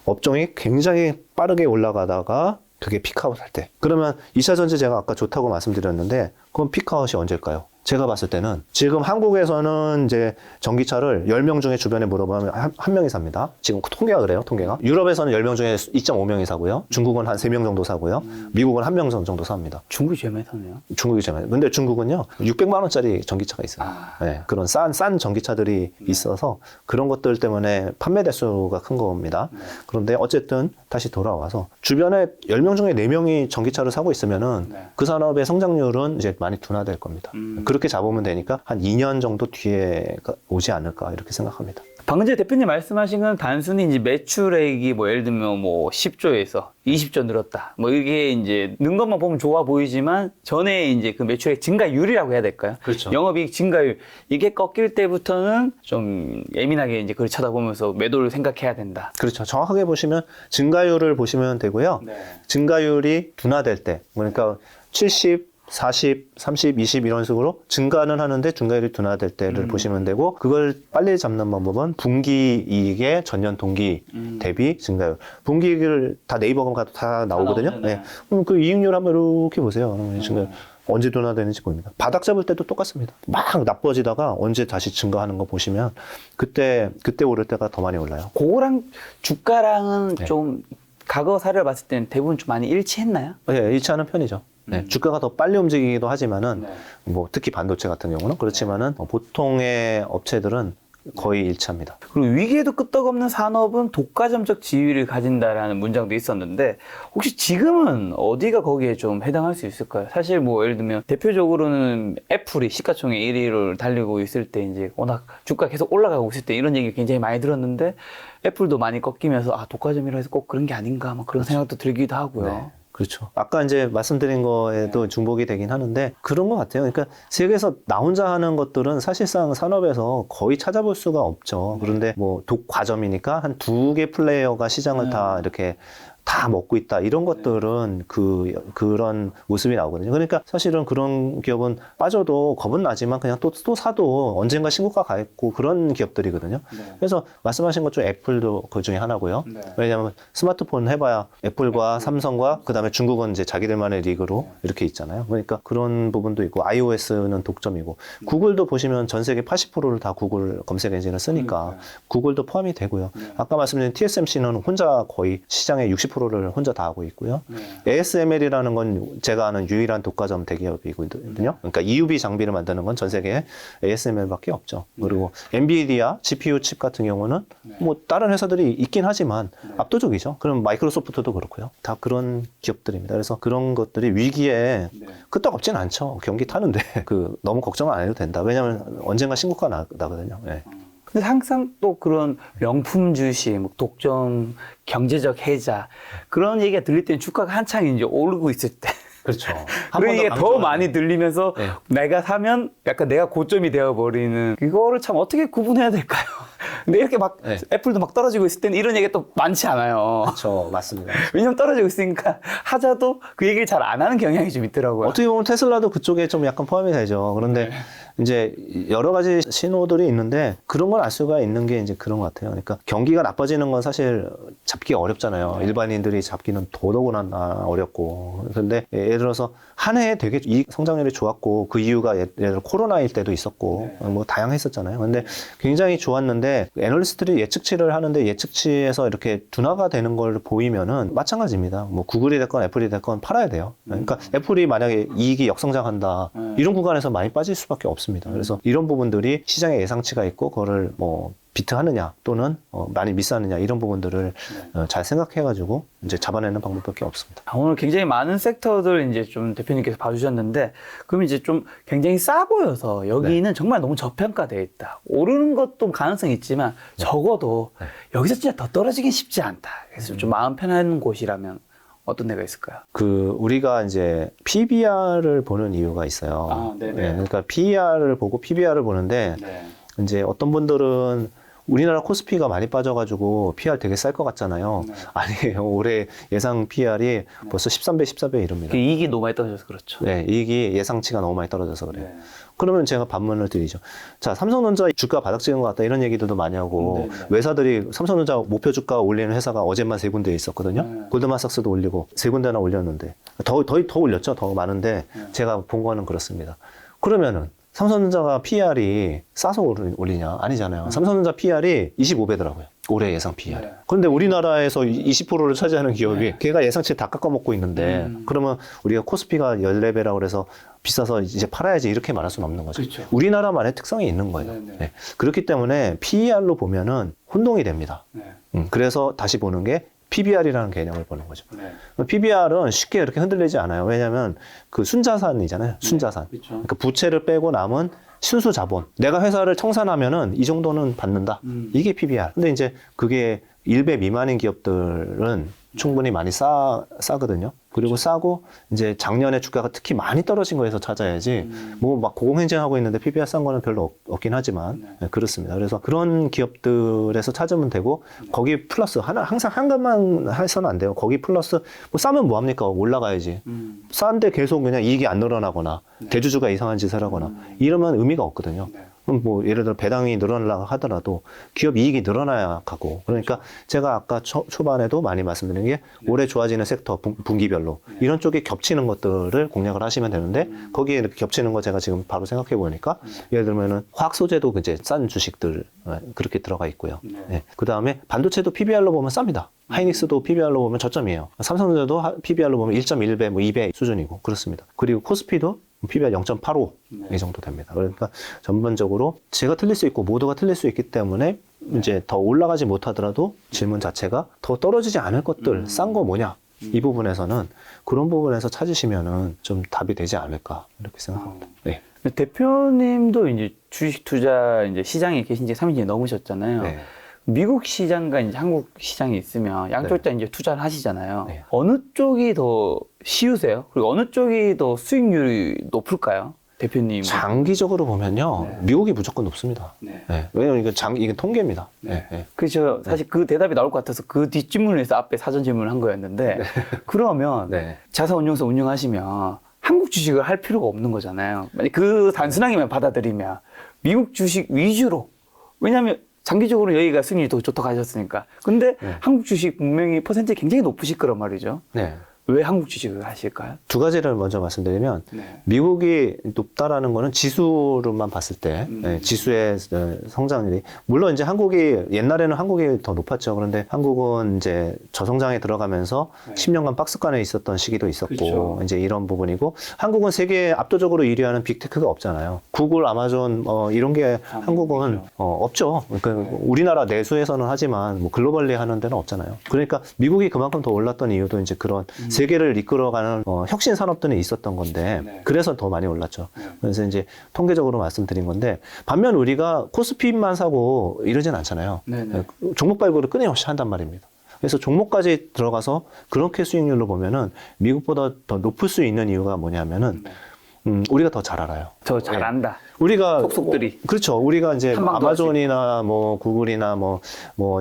Speaker 1: 업종이 굉장히 빠르게 올라가다가 그게 피크아웃 할 때. 그러면 2차 전지 제가 아까 좋다고 말씀드렸는데 그럼 피크아웃이 언제일까요? 제가 봤을 때는 지금 한국에서는 이제 전기차를 10명 중에 주변에 물어보면 한 명이 삽니다. 지금 통계가 그래요, 통계가. 유럽에서는 10명 중에 2.5명이 사고요. 중국은 한 3명 정도 사고요. 미국은 1명 정도 삽니다.
Speaker 2: 중국이 제일 많이 사네요.
Speaker 1: 중국이 제일 많이. 근데 중국은요, 600만 원짜리 전기차가 있어요. 네, 그런 싼 전기차들이 있어서 그런 것들 때문에 판매 대수가 큰 겁니다. 그런데 어쨌든 다시 돌아와서 주변에 10명 중에 4명이 전기차를 사고 있으면은 그 산업의 성장률은 이제 많이 둔화될 겁니다. 그렇게 잡으면 되니까 한 2년 정도 뒤에 오지 않을까 이렇게 생각합니다.
Speaker 2: 방금 전에 대표님 말씀하신 건 단순히 이제 매출액이 뭐 예를 들면 뭐 10조에서 20조 늘었다. 뭐 이게 이제 는 것만 보면 좋아 보이지만 전에 이제 그 매출액 증가율이라고 해야 될까요?
Speaker 1: 그렇죠.
Speaker 2: 영업이익 증가율. 이게 꺾일 때부터는 좀 예민하게 이제 그걸 쳐다보면서 매도를 생각해야 된다.
Speaker 1: 그렇죠. 정확하게 보시면 증가율을 보시면 되고요. 증가율이 둔화될 때, 그러니까 70, 40, 30, 20 이런 식으로 증가는 하는데 증가율이 둔화될 때를 보시면 되고 그걸 빨리 잡는 방법은 분기 이익의 전년 동기 대비 증가율. 분기 이익을 다 네이버 가도 다 나오거든요. 네. 그럼 그 이익률 한번 이렇게 보세요. 증가율. 언제 둔화되는지 보입니다. 바닥 잡을 때도 똑같습니다. 막 나빠지다가 언제 다시 증가하는 거 보시면 그때 오를 때가 더 많이 올라요.
Speaker 2: 그거랑 주가랑은
Speaker 1: 네.
Speaker 2: 좀 과거 사례를 봤을 때는 대부분 좀 많이 일치했나요?
Speaker 1: 네, 일치하는 편이죠. 네, 주가가 더 빨리 움직이기도 하지만은
Speaker 2: 네.
Speaker 1: 뭐 특히 반도체 같은 경우는 그렇지만은 보통의 업체들은 거의 일치합니다.
Speaker 2: 그리고 위기에도 끄떡없는 산업은 독과점적 지위를 가진다라는 문장도 있었는데 혹시 지금은 어디가 거기에 좀 해당할 수 있을까요? 사실 뭐 예를 들면 대표적으로는 애플이 시가총액 1위를 달리고 있을 때 이제 워낙 주가 계속 올라가고 있을 때 이런 얘기 굉장히 많이 들었는데 애플도 많이 꺾이면서 아 독과점이라 해서 꼭 그런 게 아닌가 막 그런 생각도 들기도 하고요.
Speaker 1: 네. 그렇죠. 아까 이제 말씀드린 거에도 중복이 되긴 하는데 그런 것 같아요. 그러니까 세계에서 나 혼자 하는 것들은 사실상 산업에서 거의 찾아볼 수가 없죠. 그런데 뭐 독과점이니까 한 2개 플레이어가 시장을 다 이렇게 다 먹고 있다. 이런 것들은 그런 모습이 나오거든요. 그러니까 사실은 그런 기업은 빠져도 겁은 나지만 그냥 또 사도 언젠가 신고가 가 있고 그런 기업들이거든요. 그래서 말씀하신 것처럼 애플도 그 중에 하나고요. 왜냐하면 스마트폰 해봐야 애플과 삼성과 그다음에 중국은 이제 자기들만의 리그로 이렇게 있잖아요. 그러니까 그런 부분도 있고 iOS는 독점이고 구글도 보시면 전 세계 80%를 다 구글 검색 엔진을 쓰니까 구글도 포함이 되고요. 아까 말씀드린 TSMC는 혼자 거의 시장의 60%를 혼자 다 하고 있고요. ASML이라는 건 제가 아는 유일한 독과점 대기업이거든요. 그러니까 EUV 장비를 만드는 건 전 세계에 ASML밖에 없죠. 그리고 엔비디아 GPU 칩 같은 경우는 뭐 다른 회사들이 있긴 하지만 압도적이죠. 그럼 마이크로소프트도 그렇고요. 다 그런 기업들입니다. 그래서 그런 것들이 위기에 끄떡없진 않죠. 경기 타는데 너무 걱정 안 해도 된다. 왜냐하면 언젠가 신고가 나거든요. 네.
Speaker 2: 근데 항상 또 그런 명품 주식, 뭐 독점, 경제적 해자 그런 얘기가 들릴 때는 주가가 한창 이제 오르고 있을 때
Speaker 1: 그렇죠.
Speaker 2: 그런 얘기가 더 많이 들리면서
Speaker 1: 네.
Speaker 2: 내가 사면 약간 내가 고점이 되어버리는 이거를 참 어떻게 구분해야 될까요? 근데 이렇게 막
Speaker 1: 네.
Speaker 2: 애플도 막 떨어지고 있을 때는 이런 얘기가 또 많지 않아요.
Speaker 1: 그렇죠. 맞습니다.
Speaker 2: 왜냐면 떨어지고 있으니까 하자도 그 얘기를 잘 안 하는 경향이 좀 있더라고요.
Speaker 1: 어떻게 보면 테슬라도 그쪽에 좀 약간 포함이 되죠. 그런데 이제 여러 가지 신호들이 있는데 그런 걸 알 수가 있는 게 이제 그런 것 같아요. 그러니까 경기가 나빠지는 건 사실 잡기가 어렵잖아요. 일반인들이 잡기는 더더구나 어렵고. 그런데 예를 들어서 한 해에 되게 이익 성장률이 좋았고 그 이유가 예를 들어 코로나일 때도 있었고 뭐 다양했었잖아요. 근데 굉장히 좋았는데 애널리스트들이 예측치를 하는데 예측치에서 이렇게 둔화가 되는 걸 보이면은 마찬가지입니다. 뭐 구글이 됐건 애플이 됐건 팔아야 돼요. 그러니까 애플이 만약에 이익이 역성장한다 이런 구간에서 많이 빠질 수밖에 없습니다. 그래서 이런 부분들이 시장에 예상치가 있고 그거를 뭐 비트하느냐 또는 많이 미스하느냐 이런 부분들을 잘 생각해가지고 이제 잡아내는 방법밖에 없습니다.
Speaker 2: 오늘 굉장히 많은 섹터들 이제 좀 대표님께서 봐주셨는데 그럼 이제 좀 굉장히 싸 보여서 여기는 정말 너무 저평가되어 있다. 오르는 것도 가능성이 있지만 적어도 여기서 진짜 더 떨어지긴 쉽지 않다. 그래서 좀 마음 편한 곳이라면 어떤 데가 있을까요?
Speaker 1: 우리가 이제 PBR을 보는 이유가 있어요.
Speaker 2: 아, 네네.
Speaker 1: 네, 그러니까 PER을 보고 PBR을 보는데 이제 어떤 분들은 우리나라 코스피가 많이 빠져가지고 PR 되게 쌀 것 같잖아요. 아니에요. 올해 예상 PR이 벌써 13배, 14배 이럽니다.
Speaker 2: 그 이익이 너무 많이 떨어져서 그렇죠.
Speaker 1: 네, 이익이 예상치가 너무 많이 떨어져서 그래요. 그러면 제가 반문을 드리죠. 자, 삼성전자 주가 바닥 찍은 것 같다 이런 얘기들도 많이 하고 외사들이 삼성전자 목표 주가 올리는 회사가 어제만 3군데에 있었거든요. 골드만삭스도 올리고 3군데나 올렸는데 더 올렸죠. 더 많은데 제가 본 거는 그렇습니다. 그러면은 삼성전자가 PR이 싸서 올리냐? 아니잖아요. 삼성전자 PR이 25배더라고요. 올해 예상 PR. 그런데 우리나라에서 20%를 차지하는 기업이 걔가 예상치 다 깎아먹고 있는데 그러면 우리가 코스피가 14배라고 그래서 비싸서 이제 팔아야지 이렇게 말할 수는 없는 거죠.
Speaker 2: 그렇죠.
Speaker 1: 우리나라만의 특성이 있는 거예요. 네. 그렇기 때문에 PER로 보면은 혼동이 됩니다. 그래서 다시 보는 게 PBR이라는 개념을 보는 거죠. PBR은 쉽게 이렇게 흔들리지 않아요. 왜냐하면 그 순자산이잖아요. 순자산. 그러니까 부채를 빼고 남은 순수 자본. 내가 회사를 청산하면은 이 정도는 받는다. 이게 PBR. 근데 이제 그게 1배 미만인 기업들은 충분히 많이 싸거든요. 그리고 싸고 이제 작년에 주가가 특히 많이 떨어진 거에서 찾아야지 뭐 막 고공행진하고 있는데 PBR 싼 거는 별로 없긴 하지만 네, 그렇습니다. 그래서 그런 기업들에서 찾으면 되고 거기 플러스 항상 한 것만 해서는 안 돼요. 거기 플러스 뭐 싸면 뭐 합니까? 올라가야지. 싼데 계속 그냥 이익이 안 늘어나거나 대주주가 이상한 짓을 하거나 이러면 의미가 없거든요. 그럼 뭐 예를 들어 배당이 늘어나려고 하더라도 기업 이익이 늘어나야 가고 그러니까 제가 아까 초반에도 많이 말씀드린 게 올해 좋아지는 섹터 분기별로 이런 쪽에 겹치는 것들을 공략을 하시면 되는데 거기에 이렇게 겹치는 거 제가 지금 바로 생각해 보니까 예를 들면은 화학 소재도 이제 싼 주식들 그렇게 들어가 있고요. 네. 그 다음에 반도체도 PBR로 보면 쌉니다. 하이닉스도 PBR로 보면 저점이에요. 삼성전자도 PBR로 보면 1.1배, 뭐 2배 수준이고 그렇습니다. 그리고 코스피도 PBR 0.85 이 정도 됩니다. 그러니까 전반적으로 제가 틀릴 수 있고 모두가 틀릴 수 있기 때문에 이제 더 올라가지 못하더라도 질문 자체가 더 떨어지지 않을 것들 싼 거 뭐냐 이 부분에서는 그런 부분에서 찾으시면은 좀 답이 되지 않을까 이렇게 생각합니다. 네.
Speaker 2: 대표님도 이제 주식 투자 이제 시장에 계신 지 30년이 넘으셨잖아요.
Speaker 1: 네.
Speaker 2: 미국 시장과 이제 한국 시장이 있으면 양쪽 다 이제 투자를 하시잖아요.
Speaker 1: 네.
Speaker 2: 어느 쪽이 더 쉬우세요? 그리고 어느 쪽이 더 수익률이 높을까요? 대표님.
Speaker 1: 장기적으로 보면요.
Speaker 2: 네.
Speaker 1: 미국이 무조건 높습니다.
Speaker 2: 네.
Speaker 1: 네. 왜냐면 이게 통계입니다. 네. 네.
Speaker 2: 그죠. 사실 그 대답이 나올 것 같아서 그 뒷질문을 해서 앞에 사전 질문을 한 거였는데 그러면
Speaker 1: 네.
Speaker 2: 자산운용사 운영하시면 한국 주식을 할 필요가 없는 거잖아요. 만약 그 단순하게만 받아들이면 미국 주식 위주로 왜냐하면 장기적으로 여기가 수익률이 더 좋다고 하셨으니까. 근데
Speaker 1: 네.
Speaker 2: 한국 주식 분명히 퍼센트가 굉장히 높으실 거란 말이죠.
Speaker 1: 네.
Speaker 2: 왜 한국 주식을 하실까요?
Speaker 1: 두 가지를 먼저 말씀드리면
Speaker 2: 네.
Speaker 1: 미국이 높다라는 거는 지수로만 봤을 때 네, 지수의 성장률이 물론 이제 한국이 옛날에는 한국이 더 높았죠. 그런데 한국은 이제 저성장에 들어가면서
Speaker 2: 네.
Speaker 1: 10년간 박스권에 있었던 시기도 있었고
Speaker 2: 그렇죠.
Speaker 1: 이제 이런 부분이고 한국은 세계에 압도적으로 1위하는 빅테크가 없잖아요. 구글, 아마존 이런 게 한국은 없죠. 그러니까 우리나라 내수에서는 하지만 뭐 글로벌리 하는 데는 없잖아요. 그러니까 미국이 그만큼 더 올랐던 이유도 이제 그런 세계를 이끌어가는 혁신 산업들이 있었던 건데
Speaker 2: 네.
Speaker 1: 그래서 더 많이 올랐죠.
Speaker 2: 네.
Speaker 1: 그래서 이제 통계적으로 말씀드린 건데 반면 우리가 코스피만 사고 이러진 않잖아요.
Speaker 2: 네네.
Speaker 1: 종목 발굴을 끊임없이 한단 말입니다. 그래서 종목까지 들어가서 그렇게 수익률로 보면은 미국보다 더 높을 수 있는 이유가 뭐냐면은 우리가 더 잘 알아요.
Speaker 2: 더 잘 안다.
Speaker 1: 우리가
Speaker 2: 속속들이.
Speaker 1: 그렇죠. 우리가 이제
Speaker 2: 한 방도
Speaker 1: 아마존이나 뭐 구글이나 뭐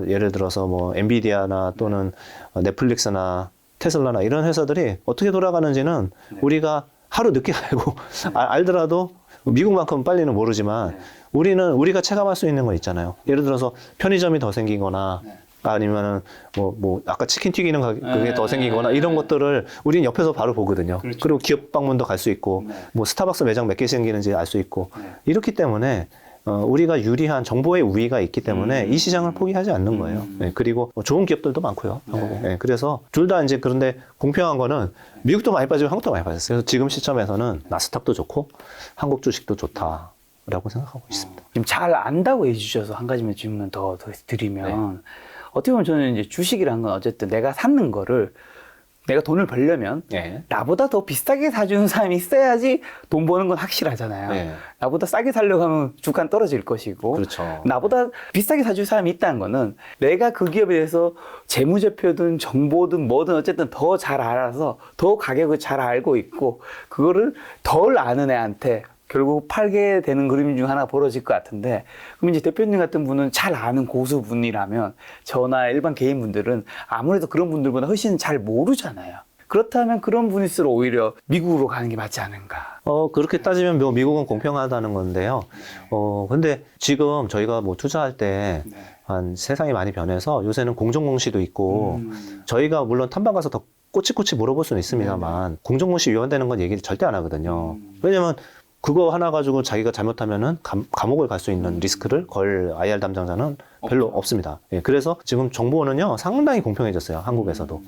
Speaker 1: 예를 들어서 뭐 엔비디아나 또는 넷플릭스나 테슬라나 이런 회사들이 어떻게 돌아가는지는 우리가 하루 늦게 알고 알더라도 미국만큼 빨리는 모르지만 우리가 체감할 수 있는 거 있잖아요. 예를 들어서 편의점이 더 생기거나 아니면은 뭐 아까 치킨 튀기는 그게 더 생기거나 이런 것들을 우리는 옆에서 바로 보거든요.
Speaker 2: 그렇죠.
Speaker 1: 그리고 기업 방문도 갈 수 있고 뭐 스타벅스 매장 몇 개 생기는지 알 수 있고 이렇기 때문에 우리가 유리한 정보의 우위가 있기 때문에 이 시장을 포기하지 않는 거예요. 네, 그리고 좋은 기업들도 많고요. 한국에. 네, 그래서 둘 다 이제 그런데 공평한 거는 미국도 많이 빠지고 한국도 많이 빠졌어요. 그래서 지금 시점에서는 나스닥도 좋고 한국 주식도 좋다라고 생각하고 있습니다.
Speaker 2: 지금 잘 안다고 해주셔서 한 가지만 질문 더 드리면 어떻게 보면 저는 이제 주식이란 건 어쨌든 내가 사는 거를 내가 돈을 벌려면
Speaker 1: 네.
Speaker 2: 나보다 더 비싸게 사주는 사람이 있어야지 돈 버는 건 확실하잖아요.
Speaker 1: 네.
Speaker 2: 나보다 싸게 사려고 하면 주가는 떨어질 것이고
Speaker 1: 그렇죠.
Speaker 2: 나보다 비싸게 사줄 사람이 있다는 거는 내가 그 기업에 대해서 재무제표든 정보든 뭐든 어쨌든 더 잘 알아서 더 가격을 잘 알고 있고 그거를 덜 아는 애한테 결국 팔게 되는 그림 중 하나 벌어질 것 같은데 그럼 이제 대표님 같은 분은 잘 아는 고수분이라면 저나 일반 개인분들은 아무래도 그런 분들보다 훨씬 잘 모르잖아요. 그렇다면 그런 분일수록 오히려 미국으로 가는 게 맞지 않은가?
Speaker 1: 그렇게 따지면 뭐 미국은 공평하다는 건데요. 근데 지금 저희가 뭐 투자할 때 한 세상이 많이 변해서 요새는 공정공시도 있고 저희가 물론 탐방 가서 더 꼬치꼬치 물어볼 수는 있습니다만 공정공시 위반되는 건 얘기를 절대 안 하거든요. 왜냐면 그거 하나 가지고 자기가 잘못하면은 감옥을 갈 수 있는 리스크를 걸 IR 담당자는 별로 없습니다. 예, 그래서 지금 정보는요 상당히 공평해졌어요. 한국에서도.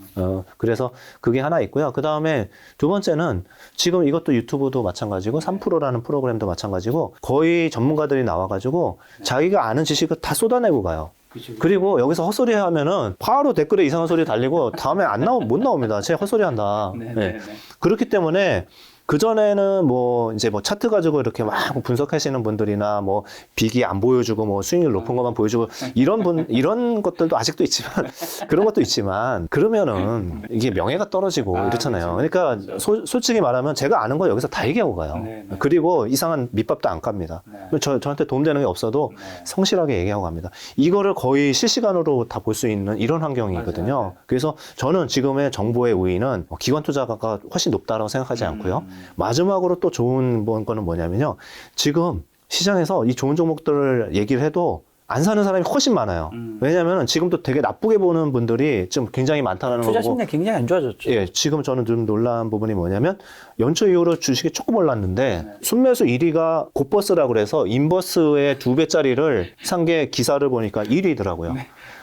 Speaker 1: 그래서 그게 하나 있고요. 그 다음에 두 번째는 지금 이것도 유튜브도 마찬가지고 3%라는 프로그램도 마찬가지고 거의 전문가들이 나와가지고 자기가 아는 지식을 다 쏟아내고 가요. 그리고 여기서 헛소리 하면은 바로 댓글에 이상한 소리 달리고 다음에 못 나옵니다. 쟤 헛소리 한다. 네. 그렇기 때문에 그전에는 뭐 이제 뭐 차트 가지고 이렇게 막 분석하시는 분들이나 뭐 빅이 안 보여주고 뭐 수익률 높은 것만 보여주고 이런 것들도 아직도 있지만 그런 것도 있지만 그러면은 이게 명예가 떨어지고 이렇잖아요. 그러니까 솔직히 말하면 제가 아는 거 여기서 다 얘기하고 가요. 그리고 이상한 밑밥도 안 깝니다. 저한테 도움되는 게 없어도 성실하게 얘기하고 갑니다. 이거를 거의 실시간으로 다 볼 수 있는 이런 환경이거든요. 그래서 저는 지금의 정보의 우위는 기관 투자가 훨씬 높다고 생각하지 않고요. 마지막으로 또 좋은 거는 뭐냐면요. 지금 시장에서 이 좋은 종목들을 얘기를 해도 안 사는 사람이 훨씬 많아요. 왜냐하면 지금도 되게 나쁘게 보는 분들이 좀 굉장히 많다는
Speaker 2: 투자
Speaker 1: 거고.
Speaker 2: 심리 굉장히 안 좋아졌죠.
Speaker 1: 예, 지금 저는 좀 놀란 부분이 뭐냐면 연초 이후로 주식이 조금 올랐는데 순매수 1위가 곧버스라고 그래서 인버스의 2배짜리를 산 게 기사를 보니까 1위더라고요.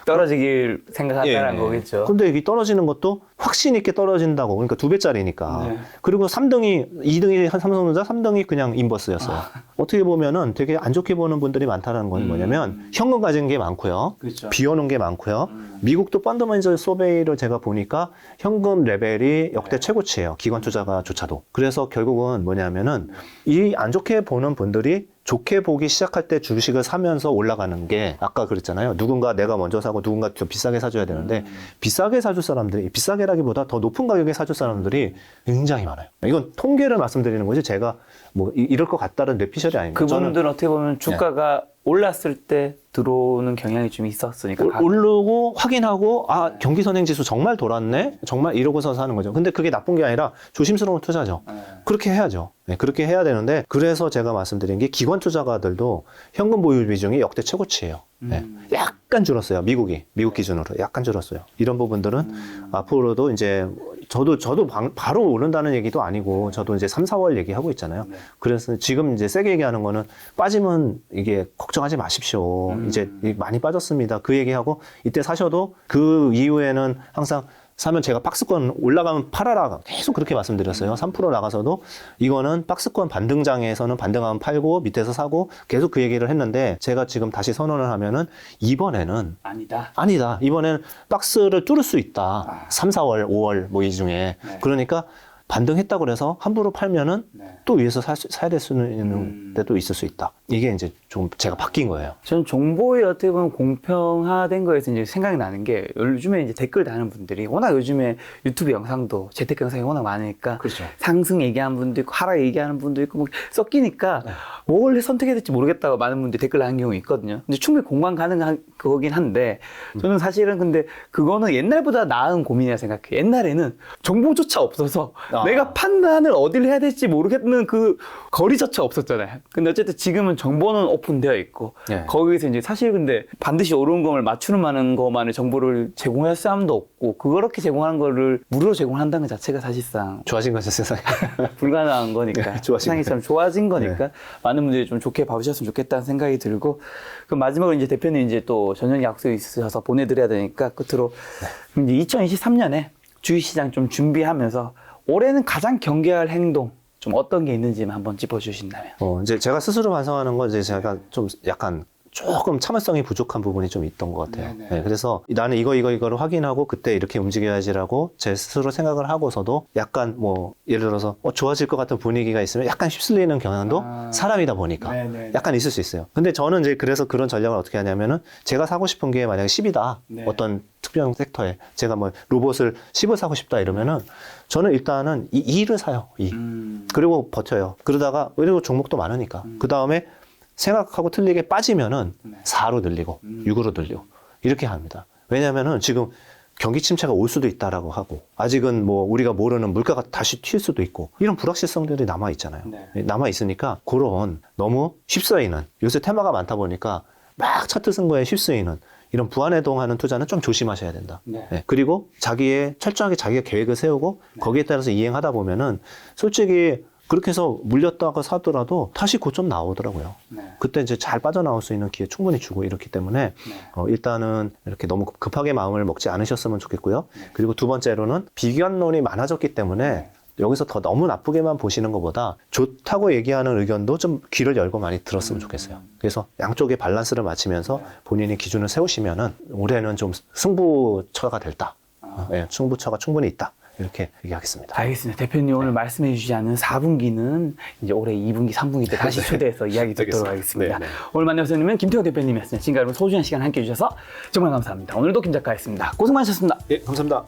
Speaker 2: 떨어지길 생각한다는
Speaker 1: 예.
Speaker 2: 거겠죠.
Speaker 1: 근데 이 떨어지는 것도 확신 있게 떨어진다고. 그러니까 2배짜리니까.
Speaker 2: 네.
Speaker 1: 그리고 2등이 삼성전자, 3등이 그냥 인버스였어요. 어떻게 보면은 되게 안 좋게 보는 분들이 많다는 건 뭐냐면 현금 가진 게 많고요.
Speaker 2: 그렇죠.
Speaker 1: 비워놓은 게 많고요. 미국도 펀더멘tal 소베이를 제가 보니까 현금 레벨이 역대 최고치예요. 기관 투자가조차도. 그래서 결국은 뭐냐면은 이 안 좋게 보는 분들이 좋게 보기 시작할 때 주식을 사면서 올라가는 게 아까 그랬잖아요. 누군가 내가 먼저 사고 누군가 더 비싸게 사줘야 되는데 비싸게 사줄 사람들이 비싸게라기보다 더 높은 가격에 사줄 사람들이 굉장히 많아요. 이건 통계를 말씀드리는 거지 제가 뭐 이럴 것 같다는 뇌피셜이 아닙니다.
Speaker 2: 그분들은 어떻게 보면 주가가 올랐을 때 들어오는 경향이 좀 있었으니까
Speaker 1: 오르고 확인하고 아 경기선행지수 정말 돌았네 정말 이러고서 사는 거죠. 근데 그게 나쁜 게 아니라 조심스러운 투자죠. 그렇게 해야죠. 네, 그렇게 해야 되는데 그래서 제가 말씀드린 게 기관 투자가들도 현금 보유 비중이 역대 최고치예요. 네, 약간 줄었어요. 미국 기준으로 약간 줄었어요. 이런 부분들은 앞으로도 이제 저도 바로 오른다는 얘기도 아니고 저도 이제 3, 4월 얘기하고 있잖아요. 그래서 지금 이제 세게 얘기하는 거는 빠지면 이게 걱정하지 마십시오. 이제 많이 빠졌습니다. 그 얘기하고 이때 사셔도 그 이후에는 항상 사면 제가 박스권 올라가면 팔아라 계속 그렇게 말씀드렸어요. 3% 나가서도 이거는 박스권 반등장에서는 반등하면 팔고 밑에서 사고 계속 그 얘기를 했는데 제가 지금 다시 선언을 하면은 이번에는 아니다. 이번에는 박스를 뚫을 수 있다. 3, 4월, 5월 뭐 이 중에. 그러니까 반등했다고 그래서 함부로 팔면은 또 위에서 사야 될 수는 있는 데도 있을 수 있다. 이게 이제 좀 제가 바뀐 거예요.
Speaker 2: 저는 정보에 어떻게 보면 공평화된 거에서 이제 생각이 나는 게 요즘에 이제 댓글 다는 분들이 워낙 요즘에 유튜브 영상도 재테크 영상이 워낙 많으니까
Speaker 1: 그렇죠.
Speaker 2: 상승 얘기하는 분도 있고 하락 얘기하는 분도 있고 뭐 섞이니까 뭘 선택해야 될지 모르겠다고 많은 분들이 댓글 다는 경우 있거든요. 근데 충분히 공감 가능한 거긴 한데 저는 사실은 근데 그거는 옛날보다 나은 고민이라 생각해요. 옛날에는 정보조차 없어서 내가 판단을 어디를 해야 될지 모르겠는 그 거리조차 없었잖아요. 근데 어쨌든 지금은 정보는 오픈되어 있고 거기에서 이제 사실 근데 반드시 옳은 것을 맞추는 만한 것만의 정보를 제공할 사람도 없고 그렇게 제공하는 거를 무료로 제공한다는 것 자체가 사실상
Speaker 1: 좋아진 거죠 세상이.
Speaker 2: 불가능한 거니까 세상이 참 좋아진 거니까 많은 분들이 좀 좋게 봐주셨으면 좋겠다는 생각이 들고 그 마지막으로 이제 대표님 이제 또 저녁 약속이 있으셔서 보내드려야 되니까 끝으로 이제 2023년에 주식시장 좀 준비하면서 올해는 가장 경계할 행동 좀 어떤 게 있는지만 한번 짚어주신다면.
Speaker 1: 이제 제가 스스로 반성하는 건 이제 제가 좀 약간 조금 참을성이 부족한 부분이 좀 있던 것 같아요. 네, 그래서 나는 이거를 확인하고 그때 이렇게 움직여야지라고 제 스스로 생각을 하고서도 약간 뭐 예를 들어서 좋아질 것 같은 분위기가 있으면 약간 휩쓸리는 경향도 사람이다 보니까 약간 있을 수 있어요. 근데 저는 이제 그래서 그런 전략을 어떻게 하냐면은 제가 사고 싶은 게 만약에 10이다. 어떤 특정 섹터에 제가 뭐 로봇을 10을 사고 싶다 이러면은 저는 일단은 2를 사요. 2. 그리고 버텨요. 그러다가 왜냐면 종목도 많으니까. 그 다음에 생각하고 틀리게 빠지면은 4로 늘리고 6으로 늘리고 이렇게 합니다. 왜냐면은 지금 경기 침체가 올 수도 있다라고 하고 아직은 뭐 우리가 모르는 물가가 다시 튈 수도 있고 이런 불확실성들이 남아 있잖아요. 남아 있으니까 그런 너무 휩쓰이는 요새 테마가 많다 보니까 막 차트 쓴 거에 휩쓰이는 이런 부안해동하는 투자는 좀 조심하셔야 된다. 그리고 철저하게 자기의 계획을 세우고 거기에 따라서 이행하다 보면은 솔직히 그렇게 해서 물렸다가 사더라도 다시 고점 나오더라고요. 그때 이제 잘 빠져나올 수 있는 기회 충분히 주고 이렇기 때문에 일단은 이렇게 너무 급하게 마음을 먹지 않으셨으면 좋겠고요. 그리고 두 번째로는 비견론이 많아졌기 때문에 여기서 더 너무 나쁘게만 보시는 것보다 좋다고 얘기하는 의견도 좀 귀를 열고 많이 들었으면 좋겠어요. 그래서 양쪽의 밸런스를 맞추면서 본인의 기준을 세우시면은 올해는 좀 승부처가 됐다. 승부처가 충분히 있다. 이렇게 얘기하겠습니다.
Speaker 2: 알겠습니다. 대표님 오늘 말씀해 주시지 않은 4분기는 이제 올해 2분기, 3분기 때 다시 초대해서 이야기 듣도록 하겠습니다. 오늘 만난 선생님은 김태호 대표님이었습니다. 지금까지 여러분 소중한 시간 함께 해주셔서 정말 감사합니다. 오늘도 김 작가였습니다. 고생 많으셨습니다.
Speaker 1: 감사합니다.